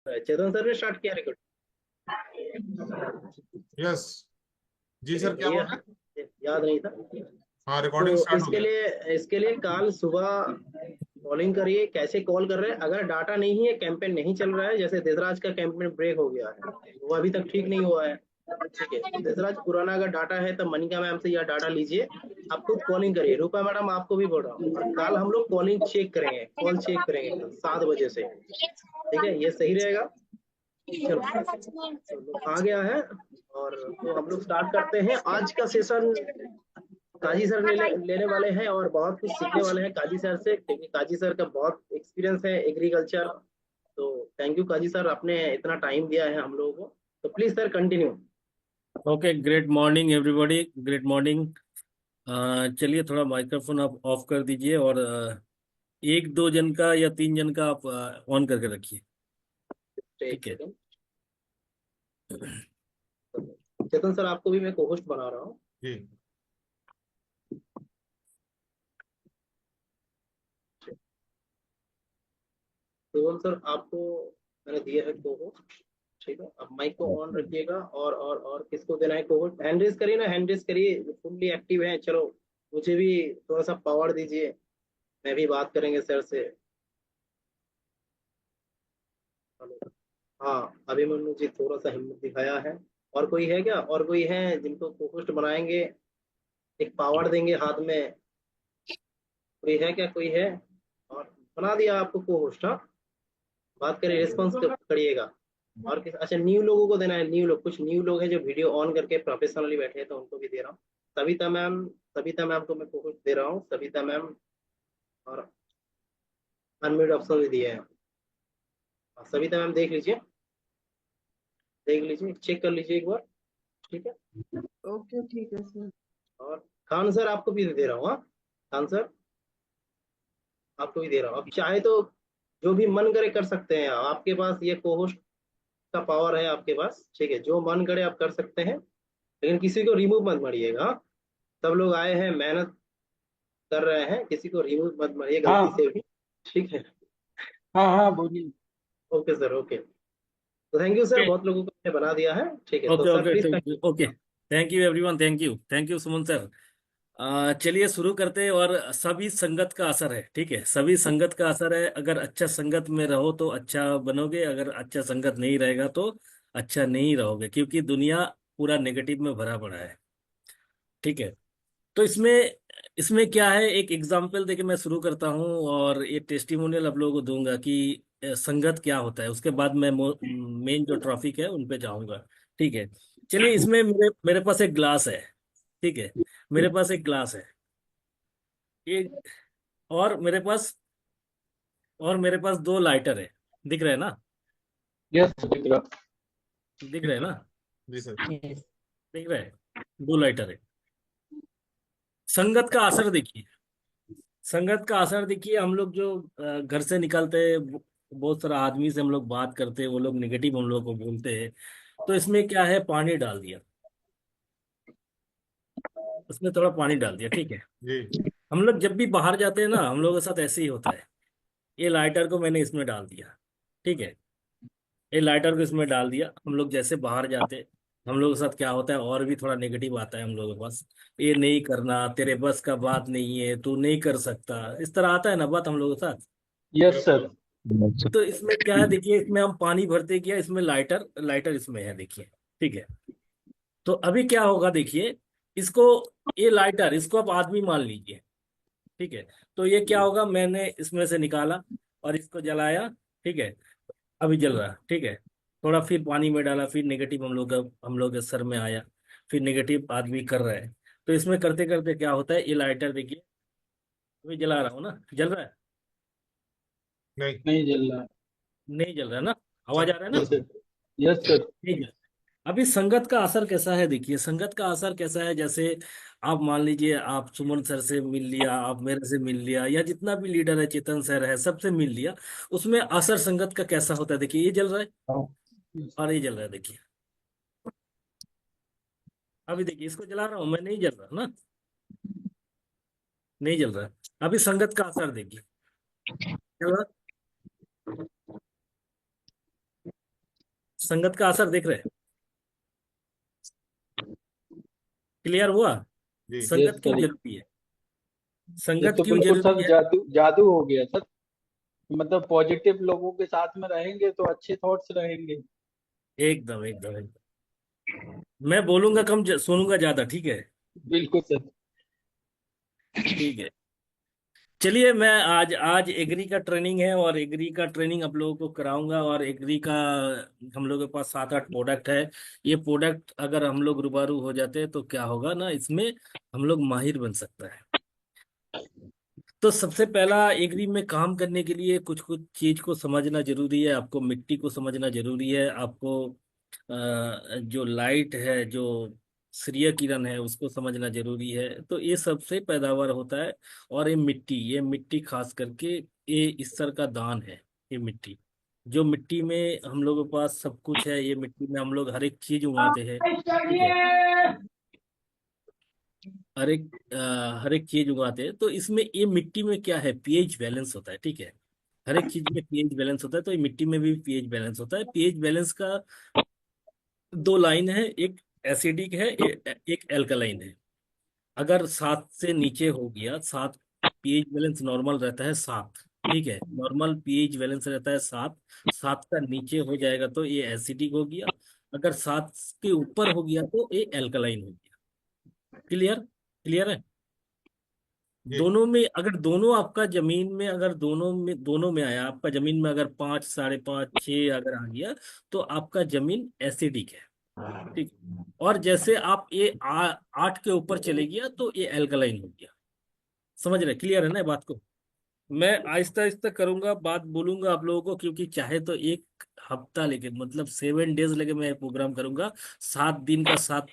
चेतन sir ने start किया record. Yes जी sir, क्या बढ़िया, बोल रहे? याद नहीं था। हाँ, रिकॉर्डिंग तो स्टार्ट हो इसके गया। लिए इसके लिए कल सुबह कॉलिंग करिए। कैसे कॉल कर रहे हैं? अगर डाटा नहीं है, कैंपेन नहीं चल रहा है, जैसे देसराज का कैंपेन ब्रेक हो गया है, वो अभी तक ठीक नहीं हुआ है। ठीक है, देसराज पुराना अगर डाटा है तो मनिका मैम से यह डाटा लीजिए, आप खुद कॉलिंग करिए। रूपा मैडम आपको भी बोल रहा हूँ, और कल हम लोग कॉलिंग चेक करेंगे, कॉल चेक करेंगे 7 बजे से। ठीक है, ये सही रहेगा। चलो, तो लोग आ गया है, और तो हम लोग स्टार्ट करते हैं आज का सेशन। काजी सर लेने वाले हैं और बहुत कुछ सीखने वाले हैं काजी सर से, क्योंकि काजी सर का बहुत एक्सपीरियंस है एग्रीकल्चर। तो थैंक यू काजी सर, आपने इतना टाइम दिया है हम लोगों को। तो please sir continue. Okay, great morning everybody, great morning. चलिए थोड़ा माइक्रोफोन आप ऑफ कर दीजिए, और एक दो जन का या तीन जन का आप ऑन करके रखिए। एक ठीक है। सेकंड, चेतन सर आपको भी मैं को होस्ट बना रहा हूँ। जी शिवम सर आपको मैंने दिया है को होस्ट। ठीक है, अब माइक को ऑन रखिएगा। और किसको देना है को होस्ट? हैंड रेज करिए ना, हैंड रेज करिए, फुल्ली एक्टिव है। चलो, मुझे भी थोड़ा सा पावर दीजिए, मैं भी बात करेंगे सर से। हेलो। हाँ, अभिमन्यु जी थोड़ा सा हिम्मत दिखाया है। और कोई है क्या? और कोई है जिनको को होस्ट बनाएंगे, एक पावर देंगे हाथ में? कोई है क्या? कोई है? और बना दिया आपको को होस्ट। हाँ, बात करिए, रिस्पॉन्स करिएगा। और किस? अच्छा, न्यू लोगों को देना है। न्यू लोग, कुछ न्यू लोग हैं जो वीडियो ऑन करके प्रोफेशनली बैठे हैं, तो उनको भी दे रहा हूँ। सविता मैम को मैं को होस्ट दे रहा हूँ, सविता मैम। और अनम्यूट ऑप्शन भी दिया है। हाँ, सविता मैम देख लीजिए, देख लीजिए, चेक कर लीजिए एक बार। ठीक है। ओके, ठीक है सर। और खान सर आपको भी दे रहा हूँ। हाँ, खान सर आपको भी दे रहा हूँ। अब चाहे तो जो भी मन करे कर सकते हैं, आपके पास ये को होस्ट का पावर है आपके पास। ठीक है, जो मन करे आप कर सकते हैं, लेकिन किसी को रिमूव मत मारिएगा। हाँ? सब लोग आए हैं, मेहनत कर रहे हैं, किसी को रिमूव मत मारिए गलती हाँ से भी। ठीक है। हाँ हाँ, बोलिए। Okay sir, okay. तो थैंक यू सर, बहुत लोगों को मैंने बना दिया है। ठीक है, तो okay sir okay please. Okay, thank you everyone, thank you Suman sir. चलिए शुरू करते हैं। और सभी संगत का असर है, ठीक है, सभी संगत का असर है। अगर अच्छा संगत में रहो तो अच्छा बनोगे, अगर अच्छा संगत नहीं रहेगा तो अच्छा नहीं रहोगे, क्योंकि दुनिया पूरा नेगेटिव में भरा पड़ा है। ठीक है। तो इसमें इसमें क्या है, एक एग्जाम्पल देके मैं शुरू करता हूँ, और ये टेस्टिमोनियल आप लोगों को दूंगा कि संगत क्या होता है। उसके बाद मैं मेन जो ट्रॉफिक है उन पे जाऊंगा। ठीक है। चलिए, इसमें मेरे मेरे पास एक ग्लास है। ठीक है, मेरे पास एक ग्लास है, ये, और मेरे पास दो लाइटर है। दिख रहे हैं ना? Yes sir. दिख रहे हैं ना? जी सर। दिख रहे हैं, दो लाइटर है। संगत का असर देखिए, संगत का असर देखिए। हम लोग जो घर से निकलते हैं, बहुत सारा आदमी से हम लोग बात करते हैं, वो लोग निगेटिव हम लोग को बोलते हैं। तो इसमें क्या है, पानी डाल दिया, उसमें थोड़ा पानी डाल दिया। ठीक है। जी हम लोग जब भी बाहर जाते हैं ना, हम लोगों के साथ ऐसे ही होता है। ये लाइटर को मैंने इसमें डाल दिया। ठीक है, ये लाइटर को इसमें डाल दिया। हम लोग जैसे बाहर जाते, हम लोगों के साथ क्या होता है, और भी थोड़ा नेगेटिव आता है हम लोगों के पास। ये नहीं करना, तेरे बस का बात नहीं है, तू नहीं कर सकता, इस तरह आता है ना बात हम लोगों के साथ। Yes sir. तो इसमें क्या है देखिए, इसमें हम पानी भरते किया, इसमें लाइटर लाइटर इसमें है देखिए। ठीक है। तो अभी क्या होगा देखिए, इसको, ये लाइटर, इसको आप आदमी मान लीजिए। ठीक है। तो ये क्या होगा, मैंने इसमें से निकाला और इसको जलाया। ठीक है, अभी जल रहा है। ठीक है। थोड़ा फिर पानी में डाला, फिर नेगेटिव हम लोग के सर में आया, फिर नेगेटिव आदमी कर रहा है। तो इसमें करते करते क्या होता है, ये लाइटर देखिए, अभी जला रहा हूँ ना, जल रहा है? नहीं नहीं जल रहा। नहीं जल रहा है ना? आवाज आ रहा है ना? Yes sir. Yes sir. ठीक है। अभी संगत का असर कैसा है देखिए, संगत का असर कैसा है, जैसे आप मान लीजिए, आप सुमन सर से मिल लिया, आप मेरे से मिल लिया, या जितना भी लीडर है, चेतन सर है, सबसे मिल लिया। उसमें असर संगत का कैसा होता है देखिए, ये जल रहा है और ये जल रहा है देखिए। अभी देखिए, इसको जला रहा हूं मैं, नहीं जल रहा ना, नहीं जल रहा है। अभी संगत का असर देखिए, जल रहा? संगत का असर देख रहे हैं? क्लियर हुआ? जी यस संगत क्यों सर। जरूरी है? ये संगत तो क्यों बिल्कुल जरूरी सर है? जादू जादू हो गया सर। मतलब पॉजिटिव लोगों के साथ में रहेंगे तो अच्छे थॉट्स रहेंगे। एकदम एकदम एकदम। मैं बोलूंगा कम, सुनूंगा ज्यादा, ठीक है? बिल्कुल सर। ठीक है। चलिए, मैं आज आज एग्री का ट्रेनिंग है, और एग्री का ट्रेनिंग आप लोगों को कराऊंगा। और एग्री का हम लोगों के पास 7-8 प्रोडक्ट है। ये प्रोडक्ट अगर हम लोग रूबरू हो जाते हैं तो क्या होगा ना, इसमें हम लोग माहिर बन सकता है। तो सबसे पहला, एग्री में काम करने के लिए कुछ कुछ चीज को समझना जरूरी है। आपको मिट्टी को समझना जरूरी है। आपको जो लाइट है, जो सूर्य किरण है, उसको समझना जरूरी है। तो ये सबसे पैदावार होता है। और ये मिट्टी खास करके ये ईश्वर का दान है। ये मिट्टी, जो मिट्टी में हम लोगों के पास सब कुछ है, ये मिट्टी में हम लोग हर एक चीज उगाते हैं, ठीक है? हर एक हर एक चीज उगाते हैं। तो इसमें ये मिट्टी में क्या है, पीएच बैलेंस होता है, ठीक है? हर एक चीज में पीएच बैलेंस होता है, तो ये मिट्टी में भी पीएच बैलेंस होता है। पीएच बैलेंस का दो लाइन है, एक एसिडिक है, एक एल्कलाइन है। अगर 7 से नीचे हो गया, 7, पीएच बैलेंस नॉर्मल रहता है 7, ठीक है? नॉर्मल पीएच बैलेंस रहता है 7। 7 का नीचे हो जाएगा तो ये एसिडिक हो गया। अगर 7 के ऊपर हो गया तो ये एल्कलाइन हो गया। क्लियर? क्लियर है? जी दोनों में, अगर दोनों आपका जमीन में, अगर दोनों में आया, आपका जमीन में अगर 5, 5.5, 6 अगर आ गया, तो आपका जमीन एसिडिक है, ठीक? और जैसे आप ये 8 के ऊपर चले गया तो ये एल्कलाइन हो गया। समझ रहे? क्लियर है ना ये बात को? मैं आहिस्ता आहिस्ता करूंगा, बात बोलूंगा आप लोगों को, क्योंकि चाहे तो एक हफ्ता लेके, मतलब 7 डेज लेके मैं प्रोग्राम करूंगा। 7 दिन का 7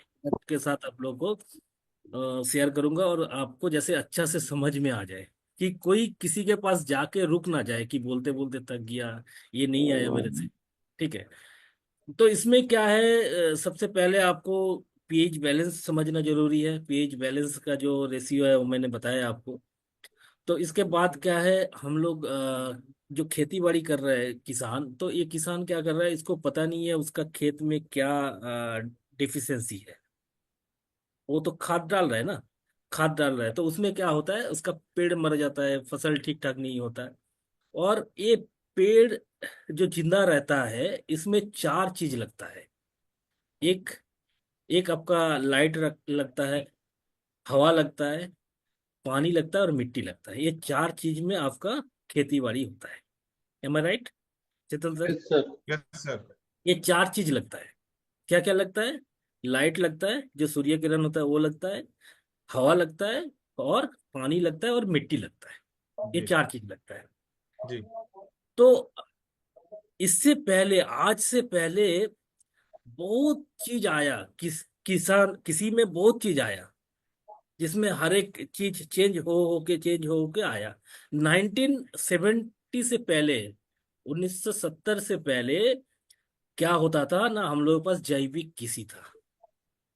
के साथ आप लोगों को शेयर करूंगा, और आपको जैसे अच्छा से समझ में आ जाए, कि कोई किसी के पास जाके रुक ना जाए कि बोलते बोलते थक गया, ये नहीं आया मेरे से, ठीक है? तो इसमें क्या है, सबसे पहले आपको पीएच बैलेंस समझना जरूरी है। पीएच बैलेंस का जो रेशियो है वो मैंने बताया आपको। तो इसके बाद क्या है, हम लोग जो खेती बाड़ी कर रहे हैं किसान, तो ये किसान क्या कर रहा है, इसको पता नहीं है उसका खेत में क्या डिफिशियंसी है। वो तो खाद डाल रहा है ना, खाद डाल रहा है, तो उसमें क्या होता है, उसका पेड़ मर जाता है, फसल ठीक ठाक नहीं होता है। और ये पेड़ जो जिंदा रहता है, इसमें 4 चीज लगता है। एक एक आपका लाइट लगता है, हवा लगता है, पानी लगता है, और मिट्टी लगता है। ये 4 चीज में आपका खेती बाड़ी होता है। Am I right, Chetan sir? Yes sir. Yes sir. ये 4 चीज लगता है। क्या क्या लगता है? लाइट लगता है, जो सूर्य किरण होता है वो लगता है, हवा लगता है, और पानी लगता है, और मिट्टी लगता है। ये जी 4 चीज लगता है। जी तो इससे पहले, आज से पहले बहुत चीज आया, किसान किसी में बहुत चीज आया, जिसमें हर एक चीज चेंज हो के आया। 1970 से पहले, 1970 से पहले क्या होता था ना, हम लोगों के पास जैविक कृषि था,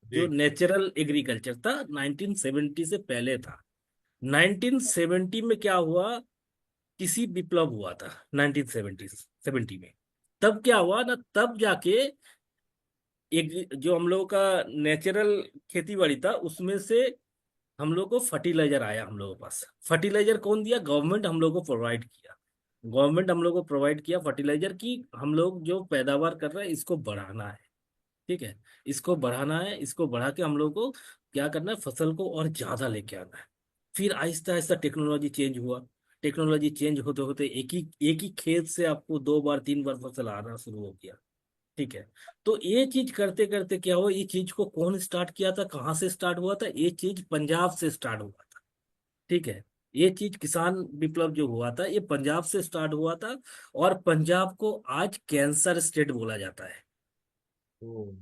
जो जी नेचुरल एग्रीकल्चर था, 1970 से पहले था। 1970 में क्या हुआ, कृषि विप्लव हुआ था 1970 में। तब क्या हुआ ना, तब जाके एक जो हम लोगों का नेचुरल खेती बाड़ी था, उसमें से हम लोग को फर्टिलाइजर आया। हम लोगों के पास फर्टिलाइजर कौन दिया? गवर्नमेंट हम लोग को प्रोवाइड किया। गवर्नमेंट हम लोग को प्रोवाइड किया फर्टिलाइजर, की हम लोग जो पैदावार कर रहे हैं इसको बढ़ाना है, ठीक है? इसको बढ़ाना है, इसको बढ़ा के हम लोग को क्या करना है, फसल को और ज्यादा लेके आना है। फिर आहिस्ता आहिस्ता टेक्नोलॉजी चेंज हुआ। टेक्नोलॉजी चेंज होते होते एक ही खेत से आपको 2 बार 3 बार फसल आना शुरू हो गया, ठीक है? तो ये चीज करते करते क्या हुआ, ये चीज को कौन स्टार्ट किया था, कहाँ से स्टार्ट हुआ था? ये चीज पंजाब से स्टार्ट हुआ था, ठीक है? ये चीज किसान विप्लव जो हुआ था, ये पंजाब से स्टार्ट हुआ था। और पंजाब को आज कैंसर स्टेट बोला जाता है। ओ,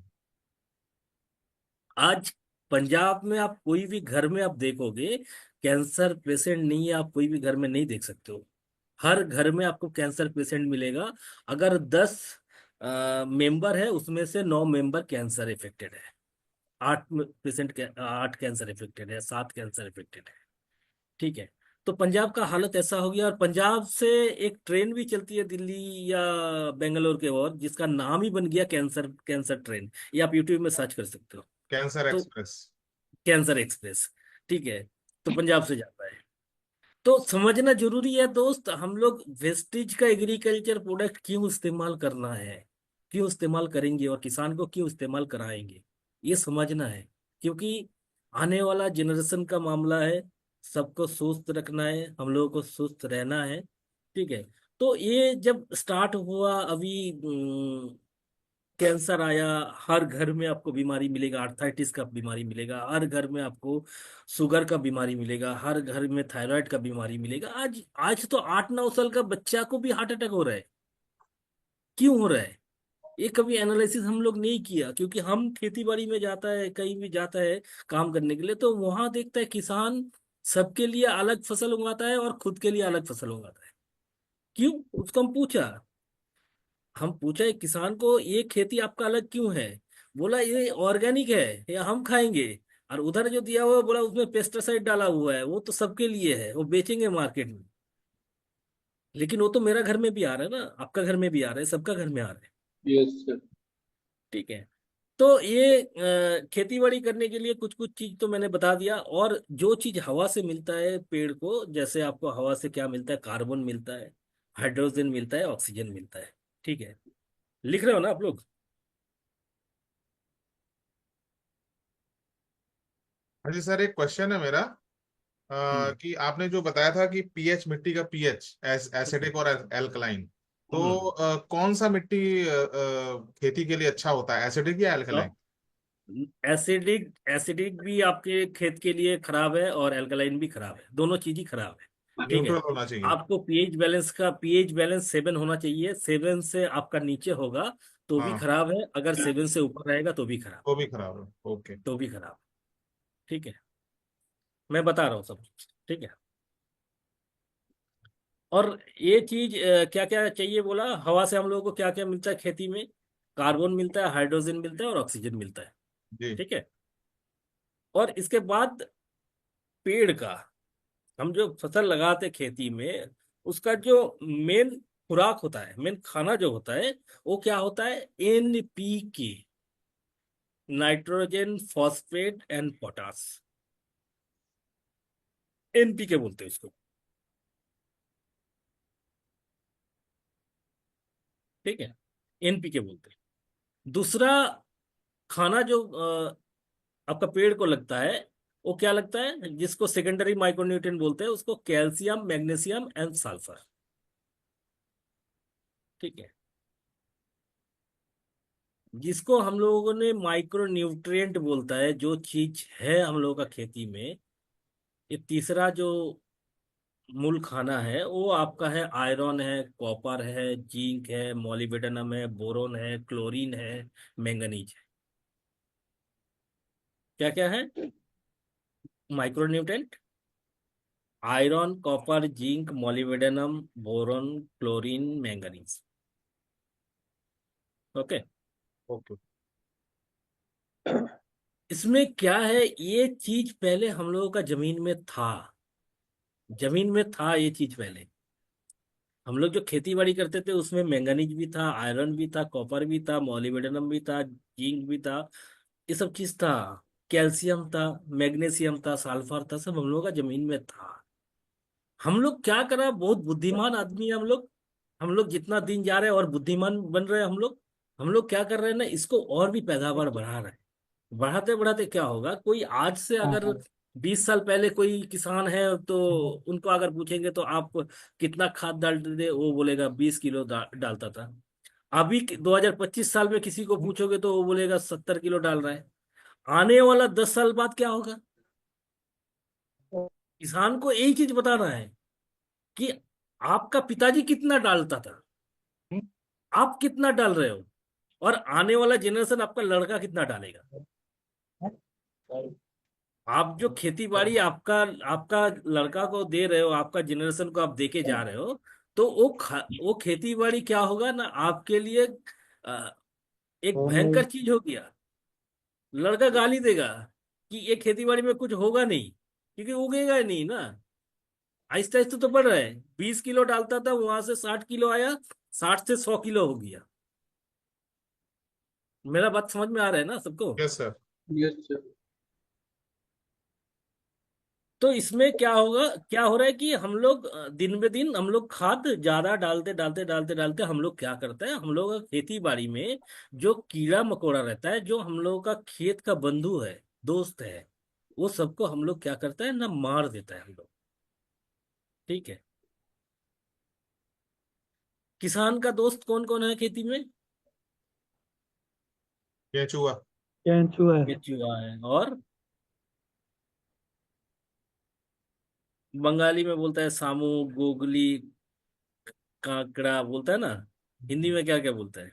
आज पंजाब में आप कोई भी घर में आप देखोगे, कैंसर पेशेंट नहीं है, आप कोई भी घर में नहीं देख सकते हो। हर घर में आपको कैंसर पेशेंट मिलेगा। अगर 10 मेंबर है, उसमें से 9 मेंबर कैंसर इफेक्टेड है। 8 पेशेंट के 8 कैंसर इफेक्टेड है, 7 कैंसर इफेक्टेड है, ठीक है? तो पंजाब का हालत ऐसा हो गया। और पंजाब से एक ट्रेन भी चलती है दिल्ली या बेंगलोर के ओर, जिसका नाम ही बन गया कैंसर कैंसर ट्रेन। ये आप यूट्यूब में सर्च कर सकते हो। कैंसर तो एक्सप्रेस। कैंसर एक्सप्रेस, ठीक है, तो पंजाब से जाता है। तो समझना जरूरी है दोस्त, हम लोग वेस्टेज का एग्रीकल्चर प्रोडक्ट क्यों इस्तेमाल करना है, क्यों इस्तेमाल करेंगे और किसान को क्यों इस्तेमाल कराएंगे, ये समझना है। क्योंकि आने वाला जनरेशन का मामला है, सबको स्वस्थ रखना है, हम लोगों को स्वस्थ रहना है, ठीक है। तो ये जब स्टार्ट हुआ अभी, कैंसर आया, हर घर में आपको बीमारी मिलेगा, आर्थराइटिस का बीमारी मिलेगा, हर घर में आपको शुगर का बीमारी मिलेगा, हर घर में थायराइड का बीमारी मिलेगा। आज आज तो 8-9 साल का बच्चा को भी हार्ट अटैक हो रहा है। क्यों हो रहा है? ये कभी एनालिसिस हम लोग नहीं किया, क्योंकि हम खेती बाड़ी में जाता है, कहीं भी जाता है काम करने के लिए, तो वहां देखता है किसान सबके लिए अलग फसल उगाता है और खुद के लिए अलग फसल उगाता है। क्यों? उसको हम पूछा एक किसान को, ये खेती आपका अलग क्यों है? बोला ये ऑर्गेनिक है, ये हम खाएंगे। और उधर जो दिया हुआ है, बोला उसमें पेस्टिसाइड डाला हुआ है, वो तो सबके लिए है, वो बेचेंगे मार्केट में। लेकिन वो तो मेरा घर में भी आ रहा है ना, आपका घर में भी आ रहा है, सबका घर में आ रहा है, यस सर। ठीक है। तो ये खेती बाड़ी करने के लिए कुछ कुछ चीज तो मैंने बता दिया। और जो चीज हवा से मिलता है पेड़ को, जैसे आपको हवा से क्या मिलता है, कार्बन मिलता है, हाइड्रोजन मिलता है, ऑक्सीजन मिलता है, ठीक है। लिख रहे हो ना आप लोग? हाँ जी सर, एक क्वेश्चन है मेरा। हम्म। कि आपने जो बताया था कि पीएच, मिट्टी का पीएच एसिडिक और एल्कलाइन, तो हम्म। कौन सा मिट्टी खेती के लिए अच्छा होता है, एसिडिक या एल्कलाइन? एसिडिक एसिडिक भी आपके खेत के लिए खराब है और एल्कलाइन भी खराब है, दोनों चीज ही खराब है, ठीक है। न्यूट्रल होना चाहिए। आपको पीएच बैलेंस 7 होना चाहिए, 7 से आपका नीचे होगा तो भी हाँ, खराब है, अगर 7 से ऊपर रहेगा तो भी खराब, वो भी खराब है। ओके। तो भी खराब, ठीक है। मैं बता रहा हूँ सब, ठीक है। और ये चीज क्या क्या चाहिए बोला, हवा से हम लोगों को क्या क्या मिलता है खेती में? कार्बन मिलता है, हाइड्रोजन मिलता है और ऑक्सीजन मिलता है, जी। ठीक है। और इसके बाद पेड़ का, हम जो फसल लगाते खेती में, उसका जो मेन खुराक होता है, मेन खाना जो होता है, वो क्या होता है? NPK, nitrogen phosphate and potash, NPK बोलते हैं इसको, ठीक है, NPK बोलते हैं। दूसरा खाना जो आपका पेड़ को लगता है, वो क्या लगता है, जिसको सेकेंडरी माइक्रोन्यूट्रिएंट बोलते हैं, उसको कैल्शियम, मैग्नीशियम एंड सल्फर, ठीक है। जिसको हम लोगों ने माइक्रो न्यूट्रिएंट बोलता है, जो चीज है हम लोगों का खेती में, ये तीसरा जो मूल खाना है वो आपका है, आयरन है, कॉपर है, जिंक है, मॉलिब्डेनम है, बोरोन है, क्लोरीन है, मैंगनीज है। क्या क्या है? Micro nutrient, iron, copper, zinc, molybdenum, boron, chlorine, manganese, okay. Okay. इसमें क्या है, ये चीज पहले हम लोगों का जमीन में था, जमीन में था ये चीज पहले। हम लोग जो खेती बाड़ी करते थे उसमें मैंगनीज भी था, आयरन भी था, कॉपर भी था, मॉलिब्डेनम भी था, जिंक भी था, ये सब चीज था। कैल्शियम था, मैग्नीशियम था, सल्फर था, सब हम लोग का जमीन में था। हम लोग क्या करा, बहुत बुद्धिमान आदमी है हम लोग जितना दिन जा रहे हैं और बुद्धिमान बन रहे हैं हम लोग क्या कर रहे हैं ना, इसको और भी पैदावार बढ़ा रहे हैं। बढ़ाते बढ़ाते क्या होगा, कोई आज से हाँ अगर हाँ। 20 साल पहले कोई किसान है तो उनको अगर पूछेंगे तो आप कितना खाद डालते थे, वो बोलेगा 20 किलो डालता था। अभी 2025 साल में किसी को पूछोगे तो वो बोलेगा 70 किलो डाल रहा है। आने वाला 10 साल बाद क्या होगा? किसान को यही चीज बताना है कि आपका पिताजी कितना डालता था, आप कितना डाल रहे हो, और आने वाला जनरेशन आपका लड़का कितना डालेगा। आप जो खेती बाड़ी आपका आपका लड़का को दे रहे हो, आपका जनरेशन को आप देके जा रहे हो, तो वो खेती बाड़ी क्या होगा ना आपके लिए, अ, एक भयंकर चीज हो गया। लड़का गाली देगा कि ये खेती बाड़ी में कुछ होगा नहीं, क्योंकि उगेगा ही नहीं ना। आहिस्ते आहिस्ते तो बढ़ रहा है। 20 किलो डालता था, वहां से 60 किलो आया, 60 से 100 किलो हो गया। मेरा बात समझ में आ रहा है ना सबको? Yes sir. Yes sir. तो इसमें क्या होगा, क्या हो रहा है कि हम लोग दिन ब दिन हम लोग खाद ज्यादा डालते डालते डालते डालते हम लोग क्या करते हैं, हम लोग का खेती बाड़ी में जो कीड़ा मकोड़ा रहता है, जो हम लोग का खेत का बंधु है, दोस्त है, वो सबको हम लोग क्या करता है ना, मार देता है हम लोग। ठीक है। किसान का दोस्त कौन कौन है खेती में? केंचुआ। केंचुआ है। केचुआ है, और बंगाली में बोलता है सामू, गोगली, काकड़ा बोलता है ना। हिंदी में क्या क्या बोलता है?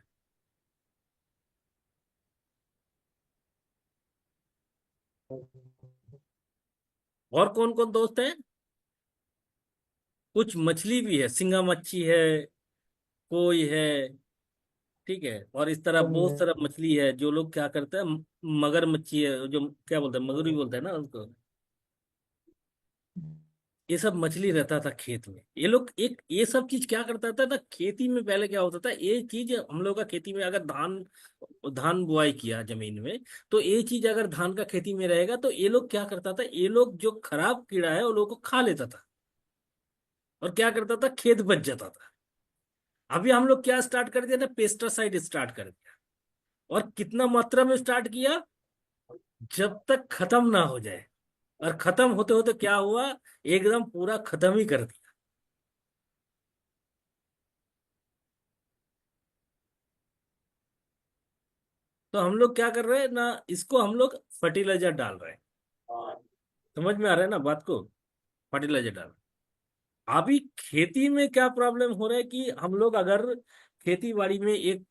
और कौन कौन दोस्त है? कुछ मछली भी है, सिंगा मच्छी है, कोई है। ठीक है। और इस तरह कोई बहुत है। सारा मछली है, जो लोग क्या करते हैं, मगर मच्छी है, जो क्या बोलते हैं, मगरी बोलते हैं ना उसको। ये सब मछली रहता था खेत में। ये लोग एक ये सब चीज क्या करता था ना, खेती में पहले क्या होता था, ये चीज हम लोग का खेती में अगर धान धान बुआई किया जमीन में, तो ये चीज अगर धान का खेती में रहेगा, तो ये लोग क्या करता था, ये लोग जो खराब कीड़ा है वो लोग को खा लेता था, और क्या करता था, खेत बच जाता था। अभी हम लोग क्या स्टार्ट कर दिया ना, पेस्टिसाइड स्टार्ट कर दिया। और कितना मात्रा में स्टार्ट किया, जब तक खत्म ना हो जाए। और खत्म होते होते क्या हुआ, एकदम पूरा खत्म ही कर दिया। तो हम लोग क्या कर रहे हैं ना, इसको हम लोग फर्टिलाइजर डाल रहे हैं। समझ में आ रहा है ना बात को? फर्टिलाइजर डाल। अभी खेती में क्या प्रॉब्लम हो रहा है कि हम लोग अगर खेती बाड़ी में एक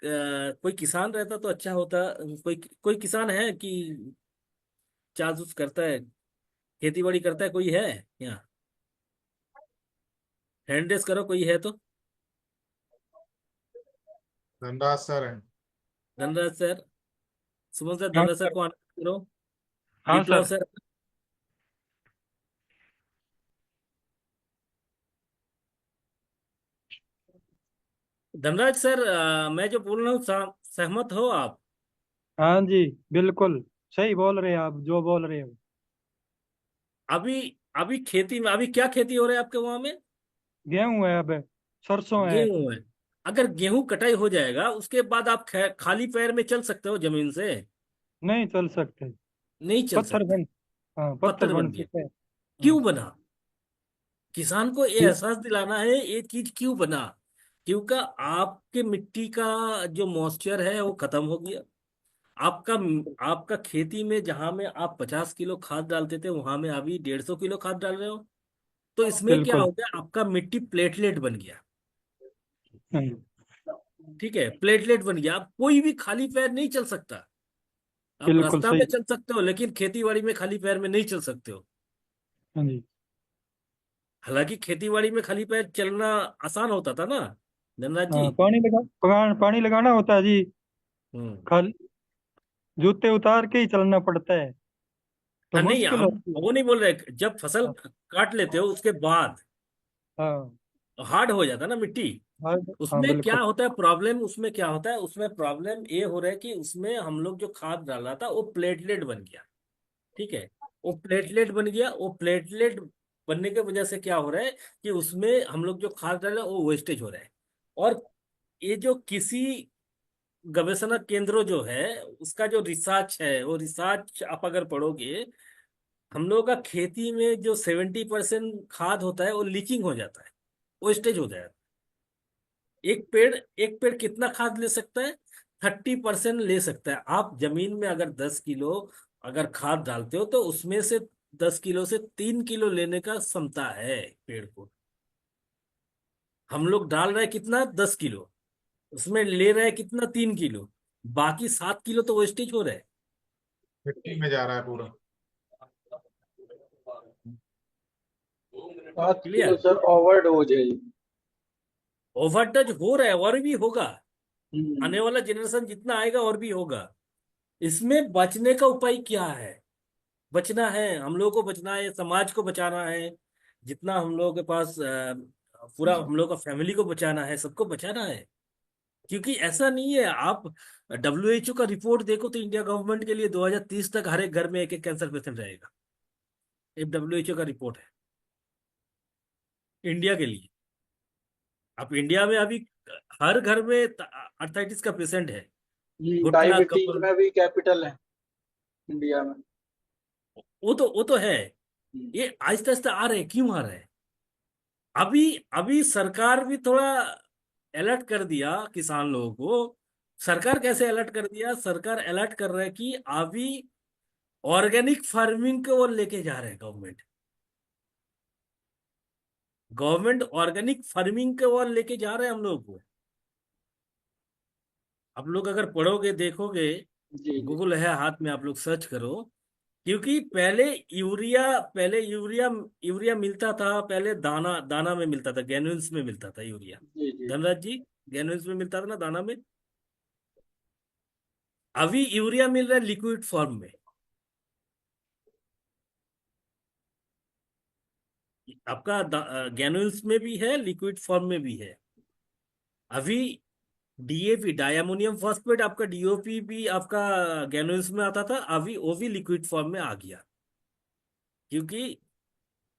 कोई किसान रहता तो अच्छा होता। कोई कोई किसान है कि चार्ज उस करता है, खेती बाड़ी करता है, कोई है यहाँ? हैंड रेस करो, कोई है तो। धनराज सर है। धनराज सर, सुमन सर, हाँ धनराज सर सर। को आना करो। हाँ विप्लव सर। सर। धनराज सर, मैं जो बोल रहा हूँ सहमत हो आप? हाँ जी, बिल्कुल सही बोल रहे हैं आप, जो बोल रहे हो। अभी अभी खेती में अभी क्या खेती हो रहा है आपके वहां में? गेहूं है, अब सरसों है। गेहूं है। अगर गेहूं कटाई हो जाएगा, उसके बाद आप खाली पैर में चल सकते हो जमीन से? नहीं चल सकते। नहीं चल पत्थर सकते। बन हाँ, पत्थर पत्थर बन बन गया। चुके हैं। हाँ। क्यों बना? किसान को ये एहसास दिलाना है ये चीज क्यों बना। क्योंकि आपके मिट्टी का जो मॉइस्चर है वो खत्म हो गया। आपका आपका खेती में जहां में आप 50 किलो खाद डालते थे, वहां में अभी 150 किलो खाद डाल रहे हो। तो इसमें क्या बिल्कुल। हो गया, आपका मिट्टी प्लेटलेट बन गया। हाँ। ठीक है, प्लेटलेट बन गया। आप कोई भी खाली पैर नहीं चल सकता। आप बिल्कुल रास्ता में सही। चल सकते हो, लेकिन खेती बाड़ी में खाली पैर में नहीं चल सकते हो। हाँ जी। हालांकि खेती बाड़ी में खाली पैर चलना आसान होता था ना, धनराज जी। हाँ, पानी लगाना होता है जी। हम्म। खाली जूते उतार के ही चलना पड़ता है, तो हाँ, नहीं, मुश्किल हम होती है। वो नहीं बोल रहे, जब फसल हाँ। काट लेते हो उसके बाद हाँ। हार्ड हो जाता है ना मिट्टी। हाँ। हाँ, उसमें क्या बिल्कुल। होता है प्रॉब्लम, उसमें क्या होता है, उसमें प्रॉब्लम ये हो रहा है कि उसमें हम लोग जो खाद डाला था वो प्लेटलेट बन गया। ठीक है। वो प्लेटलेट बन गया, वो प्लेटलेट बनने की वजह से क्या हो रहा है कि उसमें हम लोग जो खाद डाले वो वेस्टेज हो रहा है। और ये जो किसी गवेषणा केंद्र जो है, उसका जो रिसर्च है, वो रिसर्च आप अगर पढ़ोगे, हम लोग का खेती में जो 70% खाद होता है वो लीचिंग हो जाता है, वेस्टेज हो जाता है। एक पेड़ कितना खाद ले सकता है? 30% ले सकता है। आप जमीन में अगर 10 किलो अगर खाद डालते हो, तो उसमें से 10 किलो से 3 किलो लेने का क्षमता है पेड़ को। हम लोग डाल रहे हैं कितना, 10 किलो, उसमें ले रहे हैं कितना, 3 किलो। बाकी 7 किलो तो वेस्टेज हो रहा है। मिट्टी में जा रहा है पूरा। 7 kilo clear? Sir over dose है ये। ओवरडोज हो रहा है, और भी होगा। आने हम्म। वाला जनरेशन जितना आएगा और भी होगा। इसमें बचने का उपाय क्या है? बचना है, हम लोगों को बचना है, समाज को बचाना है। जितना हम लोगों के पास पूरा हम लोग का फैमिली को बचाना है, सबको बचाना है। क्योंकि ऐसा नहीं है, आप WHO का रिपोर्ट देखो तो इंडिया गवर्नमेंट के लिए 2030 तक हर एक घर में एक एक कैंसर पेशेंट रहेगा। ये WHO का रिपोर्ट है इंडिया के लिए। अब इंडिया में अभी हर घर में आर्थराइटिस का पेशेंट है। घुटना डायबिटीज कमर, में भी कैपिटल है इंडिया में। वो तो है। हम्म, ये आहिस्ता आहिस्ता आ रहे हैं, क्यों आ रहे हैं? अभी अभी सरकार भी थोड़ा अलर्ट कर दिया किसान लोगों को। सरकार कैसे अलर्ट कर दिया? सरकार अलर्ट कर रहा है कि अभी ऑर्गेनिक फार्मिंग को वो लेके जा रहे हैं गवर्नमेंट। गवर्नमेंट ऑर्गेनिक फार्मिंग के ओर लेके जा रहे हैं हम लोग को। आप लोग अगर पढ़ोगे देखोगे, जी जी गूगल है हाथ में, आप लोग सर्च करो। क्योंकि पहले यूरिया यूरिया मिलता था, पहले दाना दाना में मिलता था, गैनुअल्स में मिलता था यूरिया। जी जी। धनराज जी, गैनुअल्स में मिलता था ना, दाना में। अभी यूरिया मिल रहा है लिक्विड फॉर्म में। आपका गैनुअल्स में भी है, लिक्विड फॉर्म में भी है। अभी DAP, डायमोनियम फॉस्फेट, आपका DOP भी आपका गैनुअल्स में आता था, अभी वो भी लिक्विड फॉर्म में आ गया। क्योंकि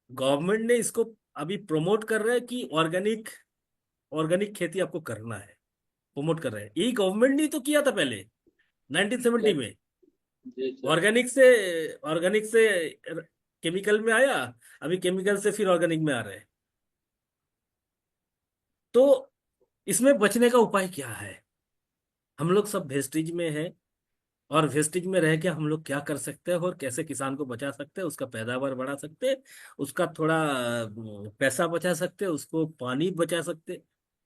गवर्नमेंट ने इसको अभी प्रमोट कर रहा है कि ऑर्गेनिक ऑर्गेनिक खेती आपको करना है, प्रमोट कर रहे हैं। यही गवर्नमेंट ने तो किया था पहले 1970 में। जी सर। ऑर्गेनिक से केमिकल में आया, अभी केमिकल से फिर ऑर्गेनिक में आ रहे हैं। तो इसमें बचने का उपाय क्या है? हम लोग सब वेस्टेज में है, और वेस्टेज में रह के हम लोग क्या कर सकते हैं और कैसे किसान को बचा सकते हैं, उसका पैदावार बढ़ा सकते हैं, उसका थोड़ा पैसा बचा सकते हैं, उसको पानी बचा सकते हैं।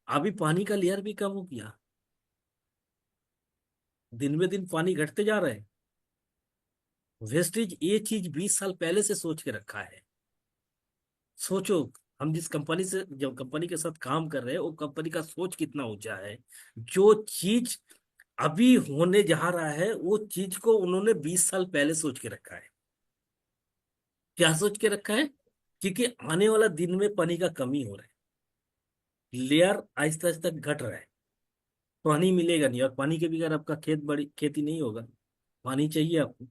अभी पानी का लेयर भी कम हो गया, दिन में दिन पानी घटते जा रहे हैं। वेस्टेज ये चीज 20 साल पहले से सोच के रखा है। सोचो, हम जिस कंपनी से जब कंपनी के साथ काम कर रहे हैं, वो कंपनी का सोच कितना ऊंचा है। जो चीज अभी होने जा रहा है, वो चीज को उन्होंने 20 साल पहले सोच के रखा है। क्या सोच के रखा है? क्योंकि आने वाला दिन में पानी का कमी हो रहा है, लेयर आहिस्ता आहिस्ता घट रहा है, पानी मिलेगा नहीं। और पानी के बगैर आपका बड़ी खेती नहीं होगा, पानी चाहिए आपको।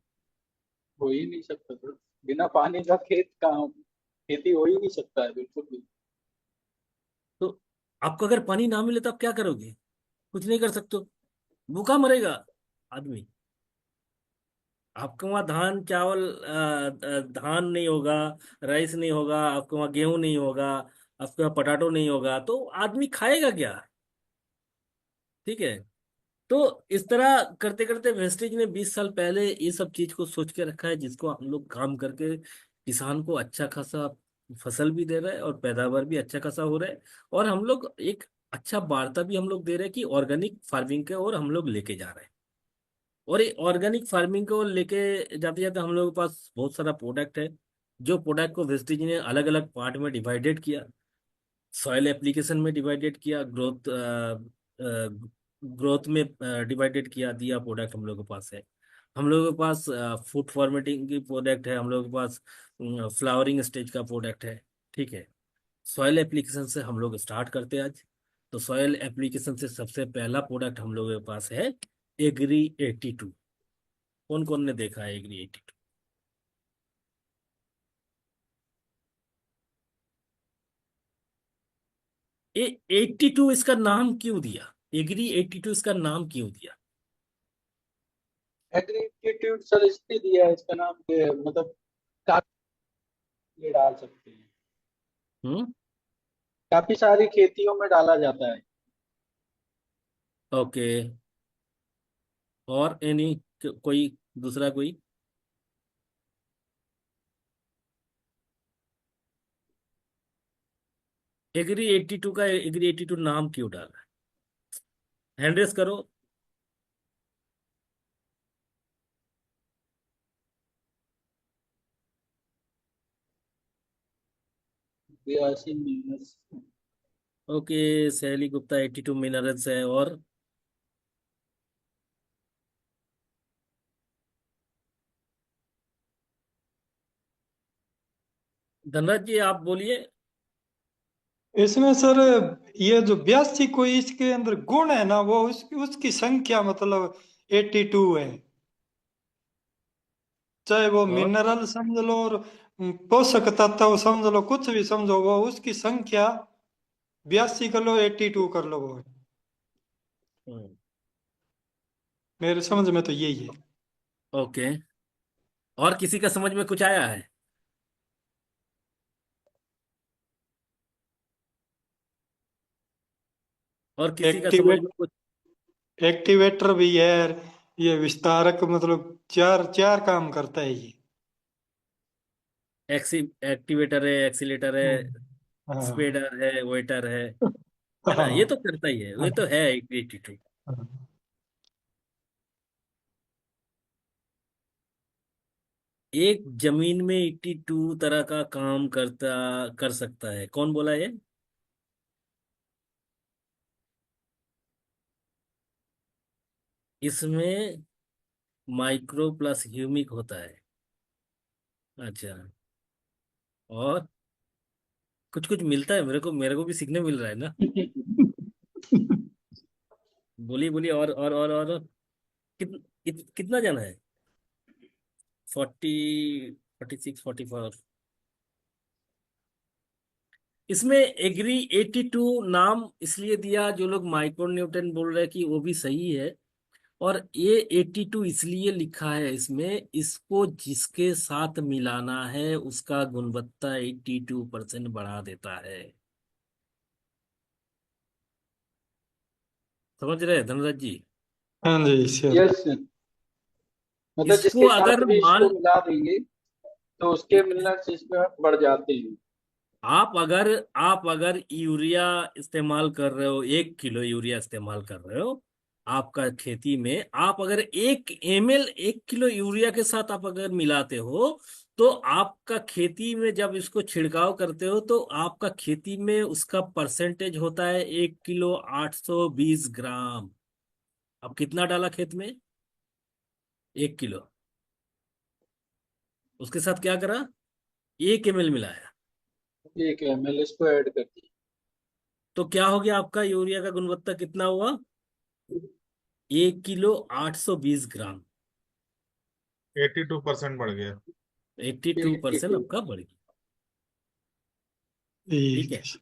हो ही नहीं सकता सर, बिना पानी का खेत कहाँ, खेती हो ही नहीं सकता है बिल्कुल भी। तो आपको अगर पानी ना मिले तो आप क्या करोगे? कुछ नहीं कर सकते हो, भूखा मरेगा आदमी। आपके वहाँ धान चावल धान नहीं होगा, राइस नहीं होगा, आपके वहाँ गेहूं नहीं होगा, आपके वहाँ पटाटो नहीं होगा, तो आदमी खाएगा क्या? ठीक है। तो इस तरह करते करते वेस्टेज ने 20 साल पहले ये सब चीज को सोच के रखा है, जिसको हम लोग काम करके किसान को अच्छा खासा फसल भी दे रहा है और पैदावार भी अच्छा खासा हो रहा है। और हम लोग एक अच्छा वार्ता भी हम लोग दे रहे हैं कि ऑर्गेनिक फार्मिंग के और हम लोग लेके जा रहे हैं। और ये ऑर्गेनिक फार्मिंग को लेके जाते जाते हम लोगों के पास बहुत सारा प्रोडक्ट है। जो प्रोडक्ट को वेस्टेज ने अलग अलग पार्ट में डिवाइडेड किया, सॉइल एप्लीकेशन में डिवाइडेड किया, ग्रोथ में डिवाइडेड किया, दिया प्रोडक्ट हम लोगों के पास है। हम लोगों के पास फूड फॉर्मेटिंग की प्रोडक्ट है, हम लोगों के पास फ्लावरिंग स्टेज का प्रोडक्ट है। ठीक है। सॉइल एप्लीकेशन से हम लोग स्टार्ट करते हैं आज। तो सॉइल एप्लीकेशन से सबसे पहला प्रोडक्ट हम लोगों के पास है एग्री 82। कौन कौन ने देखा है एग्री 82? ये 82 इसका नाम क्यों दिया? एग्री 82 इसका नाम क्यों दिया? एग्रीक्यूटिव सर इसलिए दिया है इसका नाम कि मतलब काफी ये डाल सकते हैं, हम्म। काफी सारी खेतियों में डाला जाता है। ओके। और एनी कोई दूसरा कोई? एग्री 82 का एग्री 82 नाम क्यों डाला? हैंड रेस करो। बयासी मिनट। ओके, सैली गुप्ता 82 मिनरल्स है। और धनराज जी आप बोलिए। इसमें सर ये जो 82 कोई इसके अंदर गुण है ना, वो उसकी संख्या मतलब 82 है। चाहे वो और मिनरल समझ लो और पोषक तत्व समझ लो, कुछ भी समझो, वो उसकी संख्या 82 कर लो, 82 कर लो, वो है। हम्म, मेरे समझ में तो यही है। ओके। और किसी का समझ में कुछ आया है? और किसी का समझ एक्टिवेट में कुछ? एक्टिवेटर भी है। ये विस्तारक मतलब चार चार काम करता है ये। एक्टिवेटर है, एक्सीलेटर है, हाँ स्पीडर है, वेटर है ना? ये हाँ तो करता ही है, ये तो है 82। हाँ। एक जमीन में 82 तरह का काम कर सकता है, कौन बोला ये? इसमें माइक्रो प्लस ह्यूमिक होता है। अच्छा। और कुछ कुछ मिलता है मेरे को भी सीखने मिल रहा है ना। बोलिए बोलिए, और कितना जाना है? 46, 44। इसमें एग्री 82 नाम इसलिए दिया, जो लोग माइक्रो न्यूटन बोल रहे हैं कि वो भी सही है। और ये 82 इसलिए लिखा है इसमें, इसको जिसके साथ मिलाना है उसका गुणवत्ता 82% बढ़ा देता है। समझ रहे हैं धनराज जी? हाँ जी सर। यस, मतलब इसको जिसके साथ अगर भी इसको मान मिला देंगे तो उसके मिलने से इसमें बढ़ जाते हैं। आप अगर यूरिया इस्तेमाल कर रहे हो, 1 किलो यूरिया इस्तेमाल कर रहे हो आपका खेती में, आप अगर 1 ml 1 किलो यूरिया के साथ आप अगर मिलाते हो, तो आपका खेती में जब इसको छिड़काव करते हो तो आपका खेती में उसका परसेंटेज होता है 1 किलो 820 ग्राम। अब कितना डाला खेत में? 1 किलो। उसके साथ क्या करा? 1 ml मिलाया। 1 ml इसको ऐड कर दिए। तो क्या हो गया? आपका यूरिया का गुणवत्ता कितना हुआ? 1 किलो 820 ग्राम। 82% बढ़ गया। 82% आपका बढ़ गया। ठीक ठीक है। है।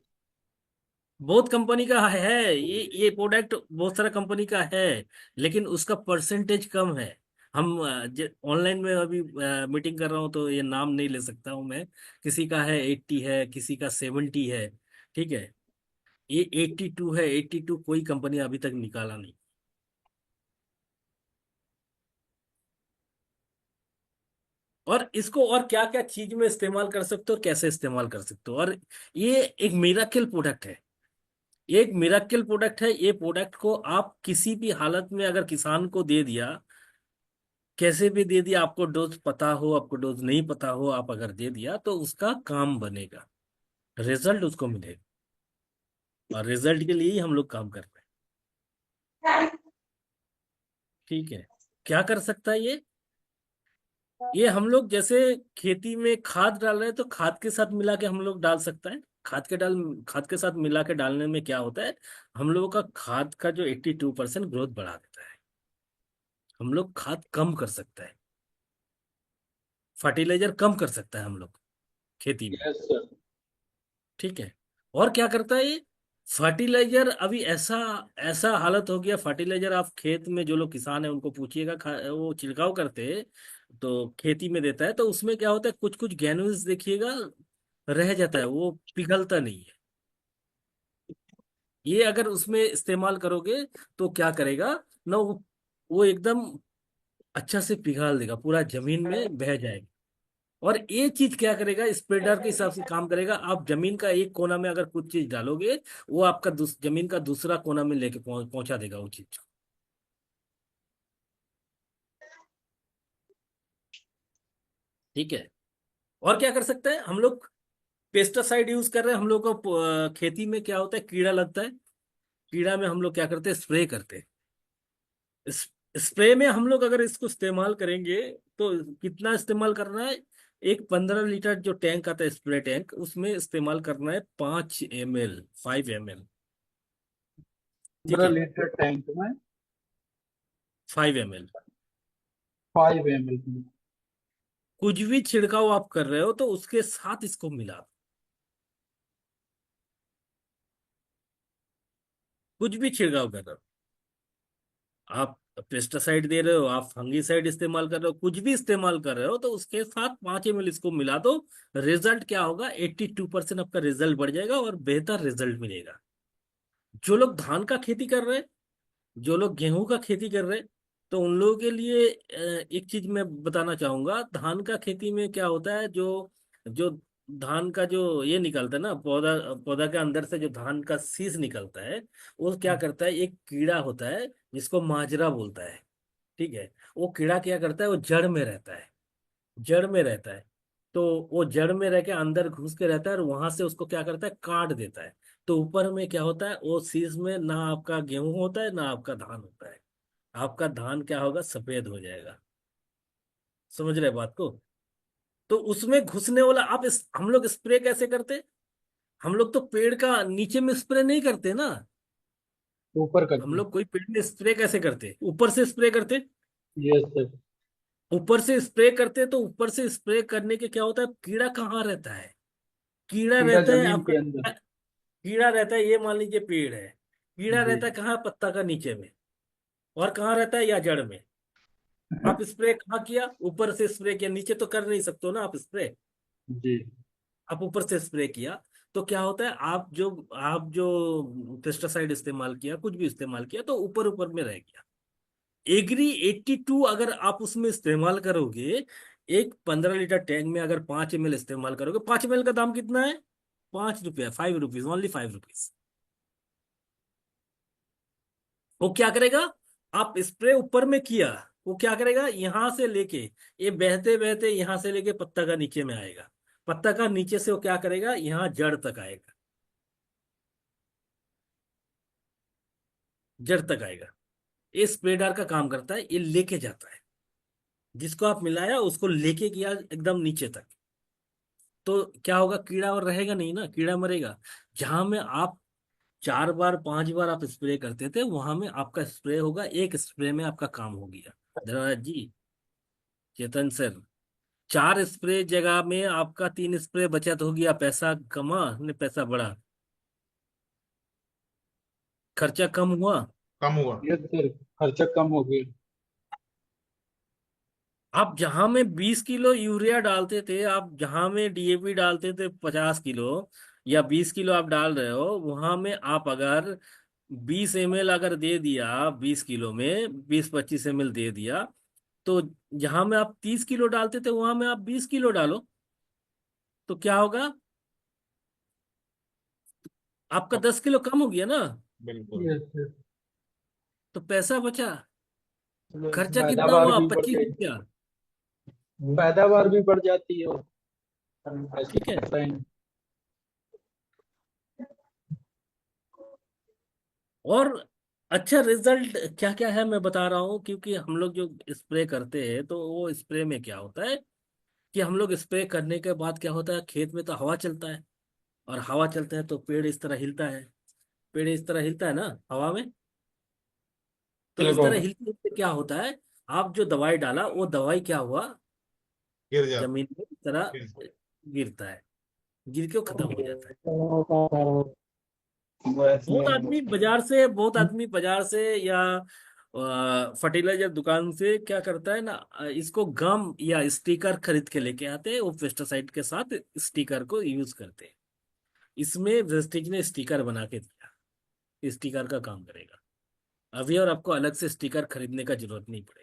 बहुत कंपनी का है ये प्रोडक्ट, बहुत सारा कंपनी का है, लेकिन उसका परसेंटेज कम है। हम ऑनलाइन में अभी मीटिंग कर रहा हूँ तो ये नाम नहीं ले सकता हूँ मैं। किसी का है 80 है, किसी का 70 है। ठीक है। ये 82 है, 82 कोई कंपनी अभी तक निकाला नहीं। और इसको और क्या क्या चीज में इस्तेमाल कर सकते हो, कैसे इस्तेमाल कर सकते हो। और ये एक मिराकल प्रोडक्ट है। ये एक मिराकल प्रोडक्ट है। ये प्रोडक्ट को आप किसी भी हालत में अगर किसान को दे दिया, कैसे भी दे दिया, आपको डोज पता हो, आपको डोज नहीं पता हो, आप अगर दे दिया तो उसका काम बनेगा, रिजल्ट उसको मिलेगा। और रिजल्ट के लिए ही हम लोग काम कर रहे हैं। ठीक है। क्या कर सकता है ये हम लोग जैसे खेती में खाद डाल रहे हैं तो खाद के साथ मिला के हम लोग डाल सकते हैं। खाद के साथ मिला के डालने में क्या होता है, हम लोगों का खाद का जो 82% ग्रोथ बढ़ा देता है। हम लोग खाद कम कर सकते हैं, फर्टिलाइजर कम कर सकता है हम लोग खेती में। Yes sir. ठीक है। और क्या करता है ये फर्टिलाइजर? अभी ऐसा ऐसा हालत हो गया, फर्टिलाइजर आप खेत में जो लोग किसान है उनको पूछिएगा, वो छिड़काव करते हैं तो खेती में देता है तो उसमें क्या होता है, कुछ कुछ ग्रेन्यूल्स देखिएगा रह जाता है, वो पिघलता नहीं है। ये अगर उसमें इस्तेमाल करोगे तो क्या करेगा ना, वो एकदम अच्छा से पिघाल देगा, पूरा जमीन में बह जाएगा। और ये चीज क्या करेगा, स्प्रेडर के हिसाब से काम करेगा। आप जमीन का एक कोना में अगर कुछ चीज डालोगे, वो आपका जमीन का दूसरा कोना में लेके पहुंचा देगा वो चीज को। ठीक है। और क्या कर सकते हैं हम लोग? पेस्टिसाइड यूज कर रहे हैं हम लोग को। खेती में क्या होता है, कीड़ा लगता है। कीड़ा में हम लोग क्या करते हैं, स्प्रे करते हैं। स्प्रे में हम लोग अगर इसको इस्तेमाल करेंगे तो कितना इस्तेमाल करना है, एक 15 लीटर जो टैंक आता है स्प्रे टैंक, उसमें इस्तेमाल करना है 5 ml, 5 ml, ठीक 15 है, लीटर टैंक में 5 ml। 5 ml। कुछ भी छिड़काव आप कर रहे हो तो उसके साथ इसको मिला दो। कुछ भी छिड़काव कर रहे हो, आप पेस्टिसाइड दे रहे हो, आप फंगीसाइड इस्तेमाल कर रहे हो, कुछ भी इस्तेमाल कर रहे हो, तो उसके साथ 5 ml इसको मिला दो। रिजल्ट क्या होगा, 82% आपका रिजल्ट बढ़ जाएगा और बेहतर रिजल्ट मिलेगा। जो लोग धान का खेती कर रहे हैं, जो लोग गेहूं का खेती कर रहे हैं, तो उन लोगों के लिए एक चीज मैं बताना चाहूंगा। धान का खेती में क्या होता है, जो जो धान का जो ये निकलता है ना, पौधा पौधा के अंदर से जो धान का सीस निकलता है, वो क्या करता है, एक कीड़ा होता है जिसको माजरा बोलता है, ठीक है। वो कीड़ा क्या करता है, वो जड़ में रहता है, जड़ में रहता है। तो वो जड़ में रह के अंदर घुस के रहता है और वहां से उसको क्या करता है, काट देता है। तो ऊपर में क्या होता है, वो शीश में ना आपका गेहूं होता है ना आपका धान होता है। आपका धान क्या होगा, सफेद हो जाएगा। समझ रहे बात को? तो उसमें घुसने वाला हम लोग स्प्रे कैसे करते? हम लोग तो पेड़ का नीचे में स्प्रे नहीं करते ना। ऊपर हम करके। लोग कोई पेड़ में स्प्रे कैसे करते, ऊपर से स्प्रे करते। Yes sir. ऊपर से स्प्रे करते तो ऊपर से स्प्रे करने के क्या होता है, कीड़ा कहाँ रहता है, कीड़ा कीड़ा रहता है जमीन आपका, के अंदर। कीड़ा रहता है, ये मान लीजिए पेड़ है, कीड़ा जी। रहता है कहाँ, पत्ता का नीचे में। और कहाँ रहता है, या जड़ में। आप स्प्रे कहाँ किया, ऊपर से स्प्रे किया, नीचे तो कर नहीं सकते हो ना आप स्प्रे। जी। आप ऊपर से स्प्रे किया, तो क्या होता है, आप जो पेस्टिसाइड इस्तेमाल किया, कुछ भी इस्तेमाल किया, तो ऊपर ऊपर में रह गया। एग्री 82 अगर आप उसमें इस्तेमाल करोगे, एक 15 लीटर टैंक में अगर 5 ml इस्तेमाल करोगे, 5 ml का दाम कितना है, 5 रुपया, 5 रुपीज, ओनली 5 रुपीज। वो क्या करेगा, आप स्प्रे ऊपर में किया, वो क्या करेगा, यहां से लेके, ये बहते बहते यहां से लेके पत्ता का नीचे में आएगा, पत्ता का नीचे से वो क्या करेगा, यहाँ जड़ तक आएगा, जड़ तक आएगा। ये स्प्रेडर का काम करता है, ये लेके जाता है, जिसको आप मिलाया उसको लेके गया एकदम नीचे तक। तो क्या होगा, कीड़ा और रहेगा नहीं ना, कीड़ा मरेगा। जहां में आप 4 बार 5 बार आप स्प्रे करते थे, वहां में आपका स्प्रे होगा, एक स्प्रे में आपका काम हो गया। धन्यवाद जी, चेतन सर। 4 स्प्रे जगह में आपका 3 स्प्रे बचत हो गया, पैसा कमा ने पैसा बढ़ा, खर्चा कम हुआ। कम हुआ। यस सर, खर्चा कम हो गया। आप जहां में 20 किलो यूरिया डालते थे, आप जहां में डीएपी डालते थे 50 किलो या 20 किलो आप डाल रहे हो, वहां में आप अगर 20 ml अगर दे दिया, 20 किलो में 20-25 ml दे दिया, तो जहां में आप 30 किलो डालते थे, वहां में आप 20 किलो डालो, तो क्या होगा, आपका 10 किलो कम हो गया ना। बिल्कुल। Yes sir. तो पैसा बचा। खर्चा कितना पैदावार हुआ, भी बढ़ 25 रुपया। पैदावार भी बढ़ जाती है। ऐसे ठीक है। होता है। और अच्छा रिजल्ट क्या क्या है मैं बता रहा हूँ, क्योंकि हम लोग जो स्प्रे करते हैं, तो वो स्प्रे में क्या होता है कि हम लोग स्प्रे करने के बाद क्या होता है, खेत में तो हवा चलता है, और हवा चलता है तो पेड़ इस तरह हिलता है, पेड़ इस तरह हिलता है ना हवा में। तो इस तरह हिलते हिलते क्या होता है, आप जो दवाई डाला, वो दवाई क्या हुआ, गिर जाता। जमीन में इस तरह गिर। गिरता है, गिर के वो खत्म हो जाता है। बहुत आदमी बाजार से या फर्टिलाइजर दुकान से क्या करता है ना, इसको गम या स्टिकर खरीद के लेके आते हैं, वो पेस्टिसाइड के साथ स्टिकर को यूज करते हैं। इसमें वेस्टेज ने स्टिकर बना के दिया, स्टिकर का काम करेगा अभी, और आपको अलग से स्टिकर खरीदने का जरूरत नहीं पड़ेगा।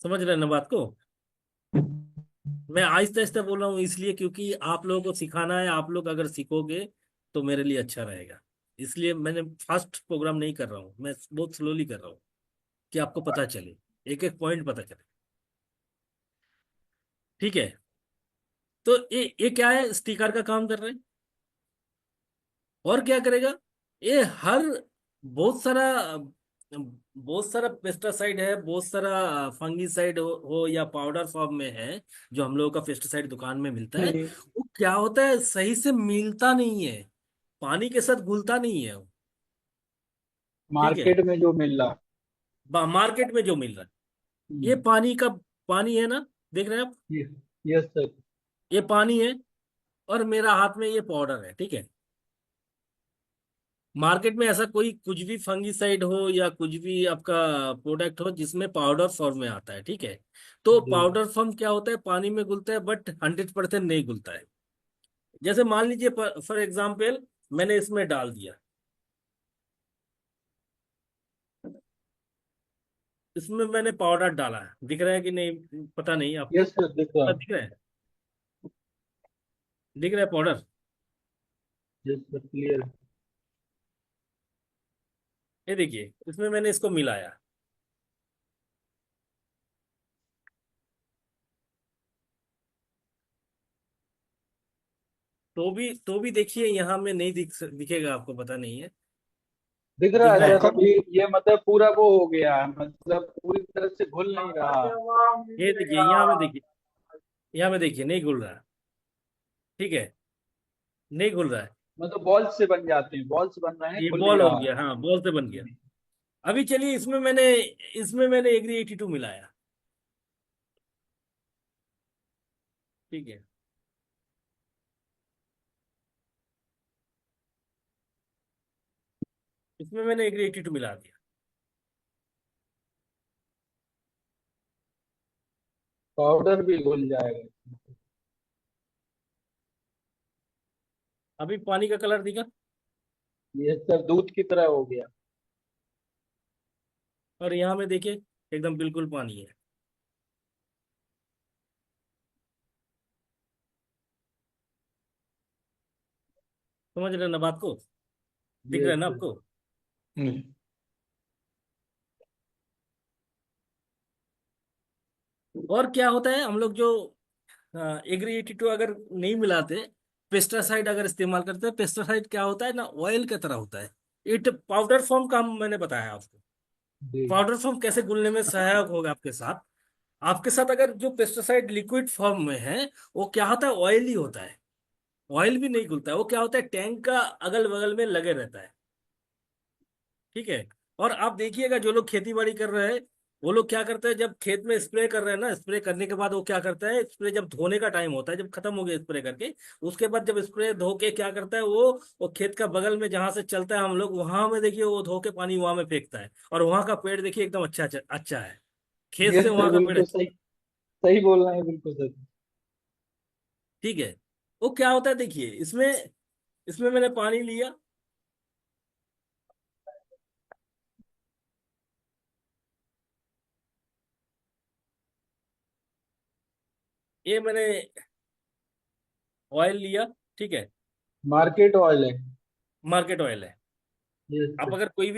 समझ रहे हैं ना बात को? मैं आहिस्ता आहिस्ता बोल रहा हूँ इसलिए क्योंकि आप लोगों को सिखाना है, आप लोग अगर सीखोगे तो मेरे लिए अच्छा रहेगा। इसलिए मैंने फास्ट प्रोग्राम नहीं कर रहा हूँ, मैं बहुत स्लोली कर रहा हूँ, कि आपको पता चले, एक एक पॉइंट पता चले। ठीक है। तो ये क्या है, स्टिकर का काम कर रहे हैं। और क्या करेगा, ये हर बहुत सारा बहुत सारा पेस्टिसाइड है, बहुत सारा फंगीसाइड हो या पाउडर फॉर्म में है, जो हम लोगों का पेस्टिसाइड दुकान में मिलता है। हम्म, वो क्या होता है, सही से मिलता नहीं है, पानी के साथ घुलता नहीं है वो। ठीक है, मार्केट में जो मिल रहा। मार्केट में जो मिल रहा है, ये हम्म, पानी का पानी है ना, देख रहे हैं आप, ये यस सर। ये पानी है और मेरा हाथ में ये पाउडर है। ठीक है, मार्केट में ऐसा कोई कुछ भी फंगीसाइड हो या कुछ भी आपका प्रोडक्ट हो जिसमें पाउडर फॉर्म में आता है, ठीक है, तो जी पाउडर फॉर्म क्या होता है, पानी में घुलता है बट 100% नहीं घुलता है। जैसे मान लीजिए फॉर एग्जाम्पल मैंने इसमें डाल दिया, इसमें मैंने पाउडर डाला है, दिख रहा है कि नहीं पता नहीं आपको, यस सर, दिख रहा। दिख रहा है, दिख रहा है पाउडर। Yes sir, clear. ये देखिए, इसमें मैंने इसको मिलाया, तो भी देखिए यहाँ में नहीं दिखेगा आपको, पता नहीं है, दिख रहा दिख है रहा है। सर, अभी ये मतलब पूरा वो हो गया है, मतलब पूरी तरह से घुल नहीं रहा। ये देखिए यहाँ में, देखिए यहाँ में, देखिए नहीं घुल रहा है। ठीक है, नहीं घुल रहा है, मतलब बॉल्स से बन जाते हैं, बॉल्स बन रहे हैं, ये घुल नहीं बॉल हो रहा। गया, हाँ बॉल से बन गया। अभी चलिए इसमें मैंने एग्री 82 मिलाया। ठीक है, इसमें मैंने एग्री 82 मिला दिया। पाउडर भी घुल जाएगा। अभी पानी का कलर दिखा, ये सर दूध की तरह हो गया। और यहाँ में देखिए एकदम बिल्कुल पानी है। समझ रहे हैं ना बात को, दिख रहा ये है ना सर। आपको। हम्म, और क्या होता है, हम लोग जो एग्री 82 अगर नहीं मिलाते, पेस्टिसाइड अगर इस्तेमाल करते हैं, पेस्टिसाइड क्या होता है ना, ऑयल की तरह होता है। इट पाउडर फॉर्म का मैंने बताया आपको, जी पाउडर फॉर्म कैसे घुलने में सहायक होगा आपके साथ अगर जो पेस्टिसाइड लिक्विड फॉर्म में है, वो क्या होता है, ऑयली होता है, ऑयल भी नहीं घुलता है, वो क्या होता है, टैंक का अगल बगल में लगे रहता है। ठीक है, और आप देखिएगा जो लोग खेती बाड़ी कर रहे हैं, वो लोग क्या करते हैं, जब खेत में स्प्रे कर रहे हैं ना, स्प्रे करने के बाद वो क्या करता है, स्प्रे जब धोने का टाइम होता है, जब खत्म हो गया स्प्रे करके, उसके बाद जब स्प्रे धो के क्या करता है, वो खेत का बगल में जहां से चलता है हम लोग वहां में देखिए, वो धो के पानी वहां में फेंकता है, और वहां का पेड़ देखिए एकदम अच्छा अच्छा अच्छा है, खेत यस से सर, वहां का पेड़ बिल्कुल अच्छा। सही। सही बोल रहे हैं, बिल्कुल सर। ठीक है, वो क्या होता है देखिए, इसमें इसमें मैंने पानी लिया, ये मैंने ऑयल लिया। ठीक है, मार्केट ऑयल है। मार्केट ऑयल है। यस आप सर। अगर कोई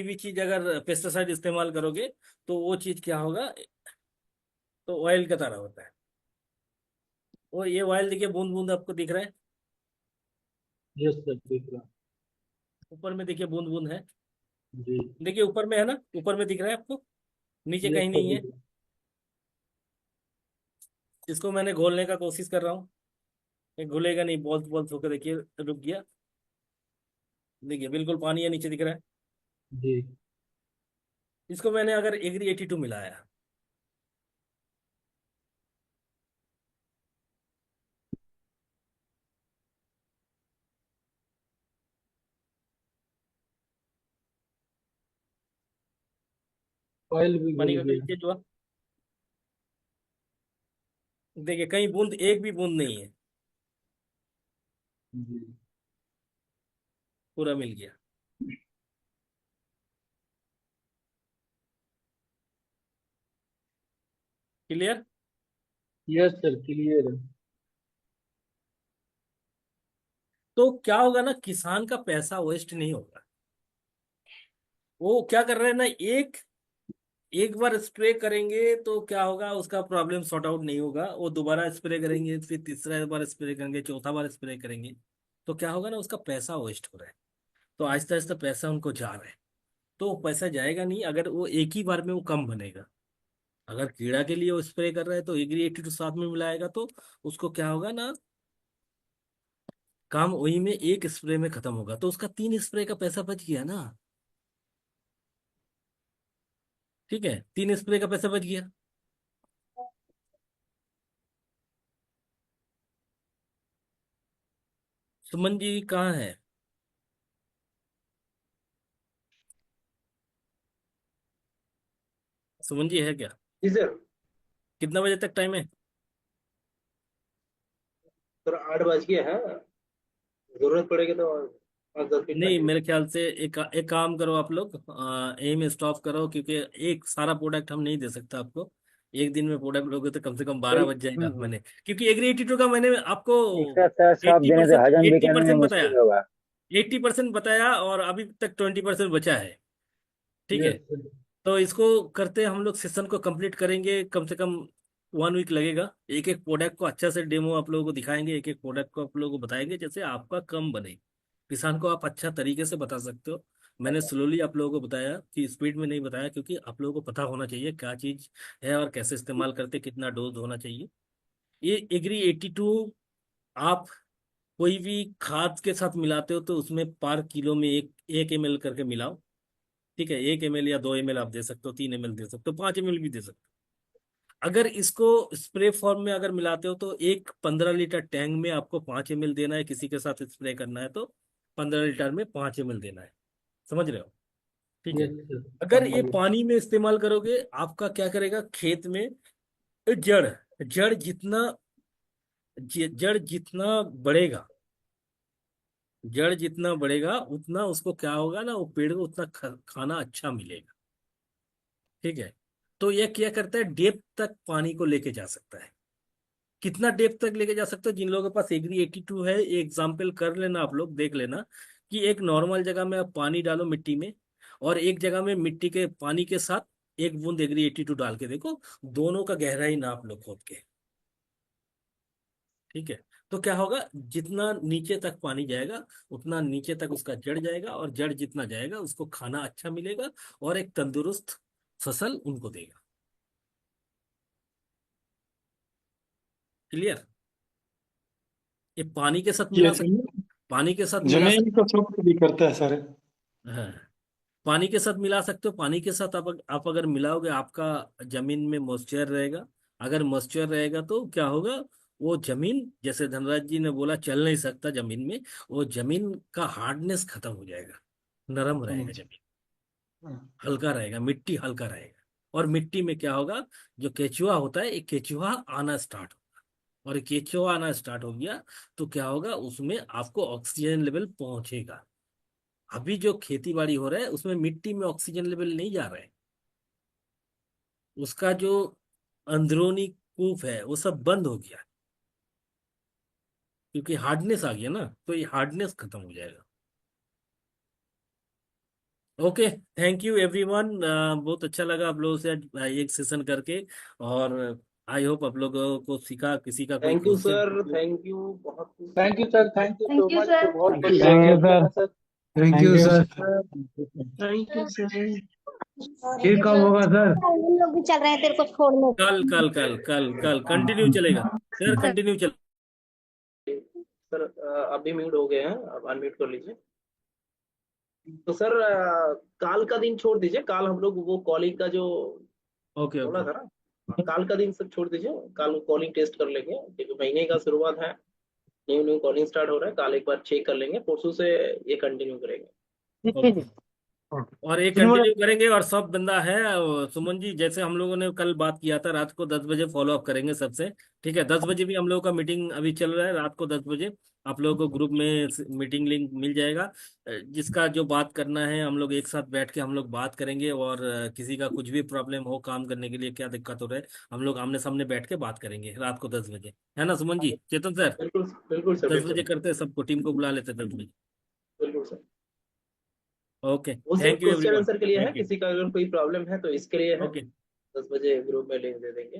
भी चीज अगर पेस्टिसाइड इस्तेमाल करोगे, तो वो चीज क्या होगा, तो ऑयल की तरह होता है। वो ये ऑयल देखिए, बूंद बूंद आपको दिख रहा है, यस सर, दिख रहा। ऊपर में देखिए बूंद बूंद है, जी। देखिए ऊपर में है ना, ऊपर में दिख रहा है आपको, नीचे यस कहीं सर, नहीं दिख है। रहा। इसको मैंने घोलने का कोशिश कर रहा हूँ, ये घुलेगा नहीं, बॉल्स बॉल्स होकर देखिए रुक गया, देखिए बिल्कुल पानी है, नीचे दिख रहा है। जी। इसको मैंने अगर एग्री 82 मिलाया, ऑयल भी पानी घुल का कलर गया। चेंज हुआ, देखिए कहीं बूंद, एक भी बूंद नहीं है, जी। पूरा मिल गया। क्लियर। यस सर, क्लियर है। तो क्या होगा ना, किसान का पैसा वेस्ट नहीं होगा। वो क्या कर रहे हैं ना, एक एक बार स्प्रे करेंगे तो क्या होगा, उसका प्रॉब्लम सॉर्ट आउट नहीं होगा, वो दोबारा स्प्रे करेंगे, फिर तीसरा बार स्प्रे करेंगे, चौथा बार स्प्रे करेंगे, तो क्या होगा ना, उसका पैसा वेस्ट हो रहा है। तो आहिस्ता आहिस्ता पैसा उनको जा रहा है। तो वो पैसा जाएगा नहीं अगर वो एक ही बार में वो कम बनेगा। अगर कीड़ा के लिए वो स्प्रे कर रहा है तो एग्री 82 साथ में मिलाएगा तो उसको क्या होगा ना, काम वही में एक स्प्रे में खत्म होगा, तो उसका 3 स्प्रे का पैसा बच गया ना। ठीक है, 3 स्प्रे का पैसा बच गया। सुमन जी कहाँ है? सुमन जी है क्या? जी सर। कितना बजे तक टाइम है? सर 8 बज गए हैं, जरूरत पड़ेगी तो 5-10 मिनट नहीं, बैठेंगे। मेरे ख्याल से एक काम करो आप लोग, एम स्टॉप करो, क्योंकि एक सारा प्रोडक्ट हम नहीं दे सकता आपको। एक दिन में प्रोडक्ट लोगे तो कम से कम 12 बज जाएगा मैंने, क्योंकि एग्री 82 का मैंने आपको इसका सर सब एट्टी देने से परसेंट हजम भी एट्टी करने में परसेंट मुश्किल बताया। होगा। 80% बताया और अभी तक 20% बचा है। ठीक है, यस सर। तो इसको करते हम लोग सेशन को कंप्लीट करेंगे, कम से कम 1 वीक लगेगा। एक एक प्रोडक्ट को अच्छा से डेमो आप लोगों को दिखाएंगे, एक एक प्रोडक्ट को आप लोगों को बताएंगे, जैसे आपका कम बने। किसान को आप अच्छा तरीके से बता सकते हो। मैंने स्लोली आप लोगों को बताया कि स्पीड में नहीं बताया, क्योंकि आप लोगों को पता होना चाहिए क्या चीज है और कैसे इस्तेमाल करते, कितना डोज होना चाहिए। ये एग्री 82 आप कोई भी खाद के साथ मिलाते हो तो उसमें पर किलो में 1 ml करके मिलाओ। ठीक है, 1 ml या 2 ml आप दे सकते हो, 3 ml दे सकते हो, 5 ml भी दे सकते हो। अगर इसको स्प्रे फॉर्म में अगर मिलाते हो तो एक 15 लीटर टैंक में आपको 5 ml देना है, किसी के साथ स्प्रे करना है तो 15 लीटर में 5 ml देना है। समझ रहे हो? ठीक है। यस सर, अगर समझ ये गए। पानी में इस्तेमाल करोगे, आपका क्या करेगा खेत में, जड़ जड़ जितना जड़ जितना बढ़ेगा, जड़ जितना बढ़ेगा उतना उसको क्या होगा ना, वो पेड़ को उतना खाना अच्छा मिलेगा। ठीक है, तो यह क्या करता है, डेप्थ तक पानी को लेके जा सकता है। कितना डेप्थ तक लेके जा सकते हो? जिन लोगों के पास एग्री 82 है, एग्जाम्पल कर लेना, आप लोग देख लेना कि एक नॉर्मल जगह में आप पानी डालो मिट्टी में, और एक जगह में मिट्टी के पानी के साथ 1 बूंद एग्री 82 डाल के देखो, दोनों का गहराई नाप लो खोद के। ठीक है, तो क्या होगा, जितना नीचे तक पानी जाएगा उतना नीचे तक उसका जड़ जाएगा, और जड़ जितना जाएगा उसको खाना अच्छा मिलेगा और एक तंदुरुस्त फसल उनको देगा। क्लियर? ये पानी के साथ ये मिला सकते, पानी के साथ मिला जमीन सकते। को सॉफ्ट भी करता है सर। हाँ, पानी के साथ मिला सकते हो। पानी के साथ आप अगर मिलाओगे, आपका जमीन में मॉइस्चर रहेगा। अगर मॉइस्चर रहेगा तो क्या होगा, वो जमीन, जैसे धनराज जी ने बोला, चल नहीं सकता जमीन में, वो जमीन का हार्डनेस खत्म हो जाएगा, नरम रहेगा जमीन, हल्का रहेगा, मिट्टी हल्का रहेगा। और मिट्टी में क्या होगा, जो केचुआ होता है, एक केचुआ आना स्टार्ट होगा, और केचुआ आना स्टार्ट हो गया तो क्या होगा, उसमें आपको ऑक्सीजन लेवल पहुंचेगा। अभी जो खेती बाड़ी हो रहा है उसमें मिट्टी में ऑक्सीजन लेवल नहीं जा रहा है, उसका जो अंदरूनी कूप है वो सब बंद हो गया, क्योंकि हार्डनेस आ गया ना, तो ये हार्डनेस खत्म हो जाएगा। Okay, thank you everyone. बहुत अच्छा लगा आप लोगों से एक सेशन करके, और आई होप आप लोगों को सीखा। किसी का कोई thank you question? Sir, thank you बहुत कुछ। Thank you sir, thank you so thank you much, sir. बहुत थैंक यू बढ़िया थैंक यू किया sir. Sir. Thank you sir. Thank you sir. फिर कब होगा सर? हम लोग भी चल रहे हैं तेरे को छोड़ने। कल कल कल कल कल कंटिन्यू चलेगा सर, कंटिन्यू चल। सर अभी म्यूट हो गए हैं, अब अनम्यूट कर लीजिए। तो सर काल का दिन छोड़ दीजिए, काल हम लोग वो कॉलिंग का जो ओके बोला ओके था ना, काल का दिन सब छोड़ दीजिए। काल कॉलिंग टेस्ट कर लेंगे, क्योंकि महीने का शुरुआत है, न्यू न्यू कॉलिंग स्टार्ट हो रहा है। काल एक बार चेक कर लेंगे, परसों से ये कंटिन्यू करेंगे। ओके। और ये कंटिन्यू करेंगे, और सब बंदा है, और सुमन जी जैसे हम लोगों ने कल बात किया था, रात को 10 बजे फॉलो अप करेंगे सबसे। ठीक है, 10 बजे भी हम लोगों का मीटिंग अभी चल रहा है, रात को 10 बजे आप लोगों को ग्रुप में मीटिंग लिंक मिल जाएगा। जिसका जो बात करना है हम लोग एक साथ बैठ के हम लोग बात करेंगे, और किसी का कुछ भी प्रॉब्लम हो, काम करने के लिए क्या दिक्कत हो रहा है, हम लोग आमने सामने बैठ के बात करेंगे रात को 10 बजे। है ना सुमन जी, चेतन सर? बिल्कुल बिल्कुल सर, 10 बजे बिल्कुल करते हैं, सबको टीम को बुला लेते हैं 10 बजे। बिल्कुल सर। ओके, वो सिर्फ thank you question everyone, answer के लिए है, थैंक यू। किसी का अगर कोई प्रॉब्लम है तो इसके लिए है। ओके 10 बजे ग्रुप में लिंक दे देंगे।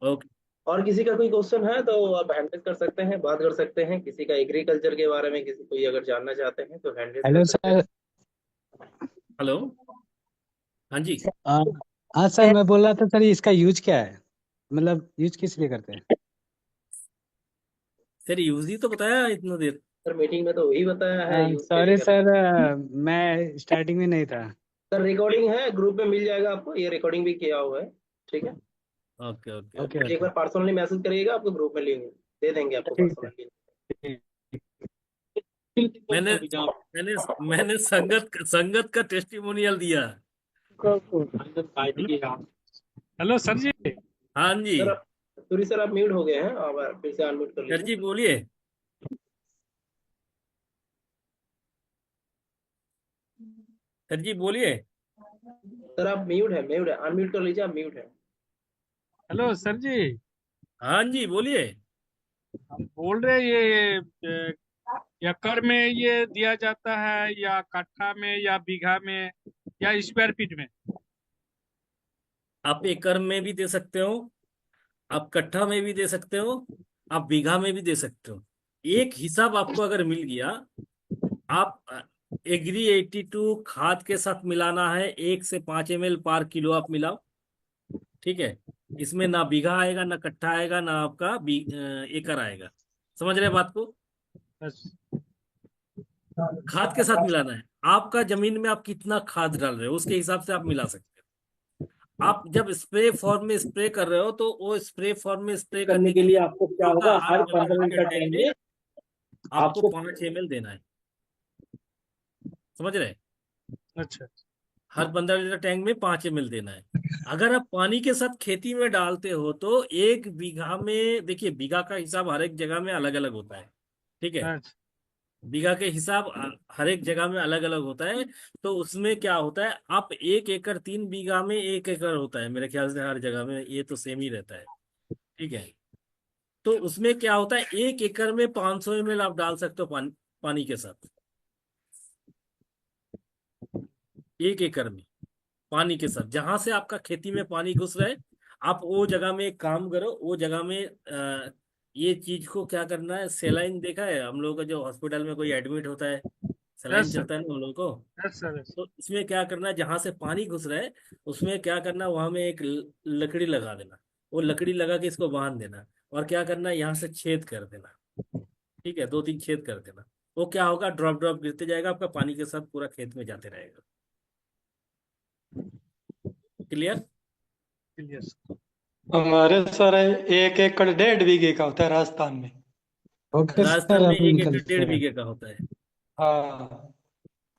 ओके। और किसी का कोई क्वेश्चन है तो आप हैंड रेज कर सकते हैं, बात कर सकते हैं। किसी का एग्रीकल्चर के बारे में किसी कोई अगर जानना चाहते हैं तो हैंड रेज कर हेलो सकते हैं। सर। हेलो। हाँ जी। हाँ हाँ सर, मैं बोल रहा था सर, इसका यूज क्या है, मतलब यूज किस लिए करते हैं? सर यूज ही तो बताया इतना देर। सर मीटिंग में तो वही बताया है यूज के लिए सॉरी करना। सर, मैं स्टार्टिंग में नहीं था। सर रिकॉर्डिंग है, ग्रुप में मिल जाएगा आपको, ये रिकॉर्डिंग भी किया हुआ है। ठीक है, ओके ओके ओके ओके। एक ओके। बार पर्सनली मैसेज करिएगा, आपको ग्रुप में लिंक दे देंगे आपको ठीक है। पर्सनली। ठीक। मैंने मैंने मैंने संगत का टेस्टिमोनियल दिया। हम्म? हेलो सर जी। हाँ जी। सर सूरी सर आप म्यूट हो गए हैं, आप फिर से अनम्यूट कर सर लीजिए। जी बोलिए। सर जी बोलिए। सर आप म्यूट है, अनम्यूट कर लीजिए, आप म्यूट है। हेलो सर जी, हाँ जी बोलिए। हम बोल रहे हैं ये एकड़ में ये दिया जाता है या कट्ठा में या बीघा में या स्क्वायर फीट में? आप एकड़ में भी दे सकते हो, आप कट्ठा में भी दे सकते हो, आप बीघा में भी दे सकते हो। एक हिसाब आपको अगर मिल गया, आप एग्री 82 खाद के साथ मिलाना है, 1 से 5 ml पर किलो आप मिलाओ। ठीक है, इसमें ना बीघा आएगा ना कट्ठा आएगा ना आपका एकड़ आएगा। समझ रहे हैं बात को? खाद के साथ मिलाना है। आपका जमीन में आप कितना खाद डाल रहे हो उसके हिसाब से आप मिला सकते हो। आप जब स्प्रे फॉर्म में स्प्रे कर रहे हो तो वो स्प्रे फॉर्म में स्प्रे करने के लिए आपको क्या होगा, हर 15 लीटर टैंक में आपको 5 ml देना है। समझ रहे हैं? अच्छा। हर 15 लीटर टैंक में 5 ml देना है। अगर आप पानी के साथ खेती में डालते हो तो 1 बीघा में, देखिए बीघा का हिसाब हर एक जगह में अलग अलग होता है। ठीक है, अच्छा। बीघा के हिसाब हर एक जगह में अलग अलग होता है। तो उसमें क्या होता है, आप 1 एकड़ 3 बीघा में 1 एकड़ होता है मेरे ख्याल से, हर जगह में ये तो सेम ही रहता है। ठीक है, तो उसमें क्या होता है, 1 एकड़ में 500 ml आप डाल सकते हो पानी के साथ। 1 एकड़ में पानी के साथ, जहां से आपका खेती में पानी घुस रहा है, आप वो जगह में एक काम करो, वो जगह में ये चीज को क्या करना है, सेलाइन देखा है हम लोगों का, जो हॉस्पिटल में कोई एडमिट होता है सेलाइन यस सर। चलता है ना हम लोगों को। Yes sir. तो इसमें क्या करना है, जहां से पानी घुस रहा है उसमें क्या करना है, वहां में एक लकड़ी लगा देना। वो लकड़ी लगा के इसको बांध देना, और क्या करना है, यहाँ से छेद कर देना। ठीक है, 2-3 छेद कर देना। वो क्या होगा, ड्रॉप ड्रॉप गिरते जाएगा, आपका पानी के साथ पूरा खेत में जाते रहेगा। क्लियर? यस। हमारे सर 1 एकड़ 1.5 बीघे का होता है राजस्थान में। ओके सर, राजस्थान में अभी 1 एकड़ निकलते डेढ़ हैं। बीघे का होता है। हाँ, और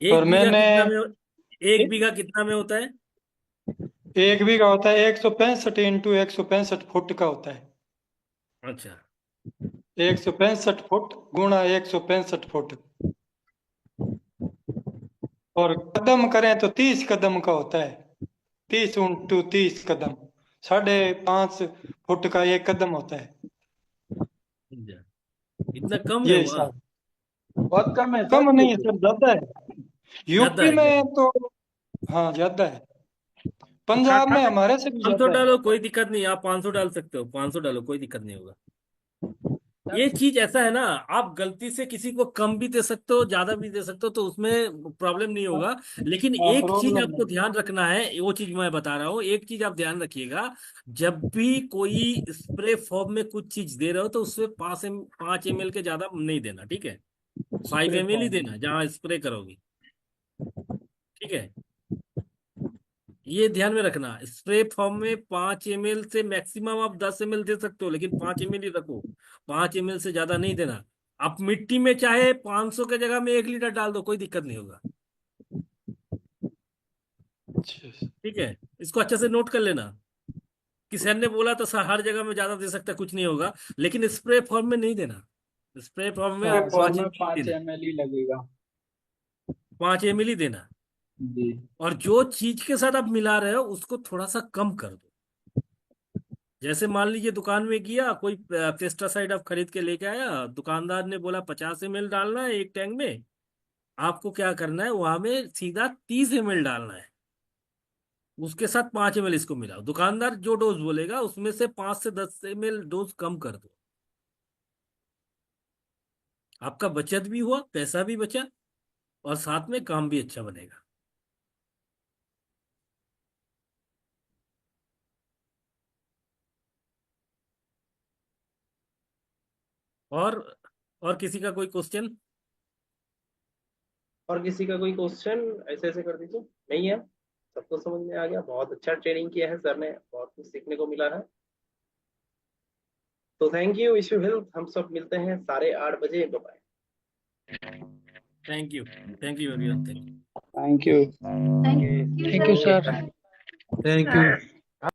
एक बीघा मैंने कितना में 1 बीघा कितना में होता है? 1 बीघा होता है 165 इंटू 165 फुट का होता है। अच्छा। 165 फुट गुणा 165 फुट, और कदम करें तो 30 कदम का होता है। 30 इंटू 30 कदम, 5.5 फुट का एक कदम होता है। समझा। इतना कम में ये हुआ? हिसाब बहुत कम है कम सर ये नहीं है तो। सर, ज्यादा है। ज्यादा यूपी है क्या? में तो हाँ ज्यादा है, तो पंजाब कट्ठा में में हमारे से भी 500 ज्यादा है। डालो, कोई दिक्कत नहीं, आप 500 डाल सकते हो, 500 डालो, कोई दिक्कत नहीं होगा। ये चीज ऐसा है ना, आप गलती से किसी को कम भी दे सकते हो, ज्यादा भी दे सकते हो, तो उसमें प्रॉब्लम नहीं होगा। लेकिन हाँ, एक चीज प्रॉब्लम आपको नहीं। ध्यान रखना है, वो चीज मैं बता रहा हूँ, एक चीज आप ध्यान रखिएगा। जब भी कोई स्प्रे फॉर्म में कुछ चीज दे रहे हो तो उसमें 5 ml के ज्यादा नहीं देना। ठीक है, 5 ml ही देना जहां स्प्रे करोगे। ठीक है, ये ध्यान में रखना, स्प्रे फॉर्म में 5 ml से मैक्सिमम आप 10 ml दे सकते हो, लेकिन 5 ml ही रखो। 5 ml से ज्यादा नहीं देना। आप मिट्टी में चाहे 500 के जगह में 1 लीटर डाल दो, कोई दिक्कत नहीं होगा। अच्छा, ठीक है, इसको अच्छे से नोट कर लेना। कि सर ने बोला तो सर हर जगह में ज्यादा दे सकता है, कुछ नहीं होगा, लेकिन स्प्रे फॉर्म में नहीं देना। स्प्रे फॉर्म में हाँ, आप सर पाँच में एम एल ही 5 देना। ml ही लगेगा। 5 ml ही देना। जी। और जो चीज के साथ आप मिला रहे हो उसको थोड़ा सा कम कर दो। जैसे मान लीजिए दुकान में गया कोई, पेस्टिसाइड आप खरीद के लेके आया, दुकानदार ने बोला 50 ml डालना है एक टैंक में, आपको क्या करना है, वहां में सीधा 30 ml डालना है। उसके साथ 5 ml इसको मिलाओ। दुकानदार जो डोज बोलेगा उसमें से 5 से 10 ml डोज कम कर दो। आपका बचत भी हुआ, पैसा भी बचा, और साथ में काम भी अच्छा बनेगा। और और किसी का कोई क्वेश्चन? और किसी का कोई क्वेश्चन ऐसे ऐसे कर दीजिए। नहीं है, सबको समझ में आ गया। बहुत अच्छा ट्रेनिंग किया है सर ने, बहुत कुछ सीखने को मिला है। तो thank you, wish you health. हम सब मिलते हैं 8:30 बजे। Bye. Thank you everyone, thank you. Thank you thank you sir. Thank you.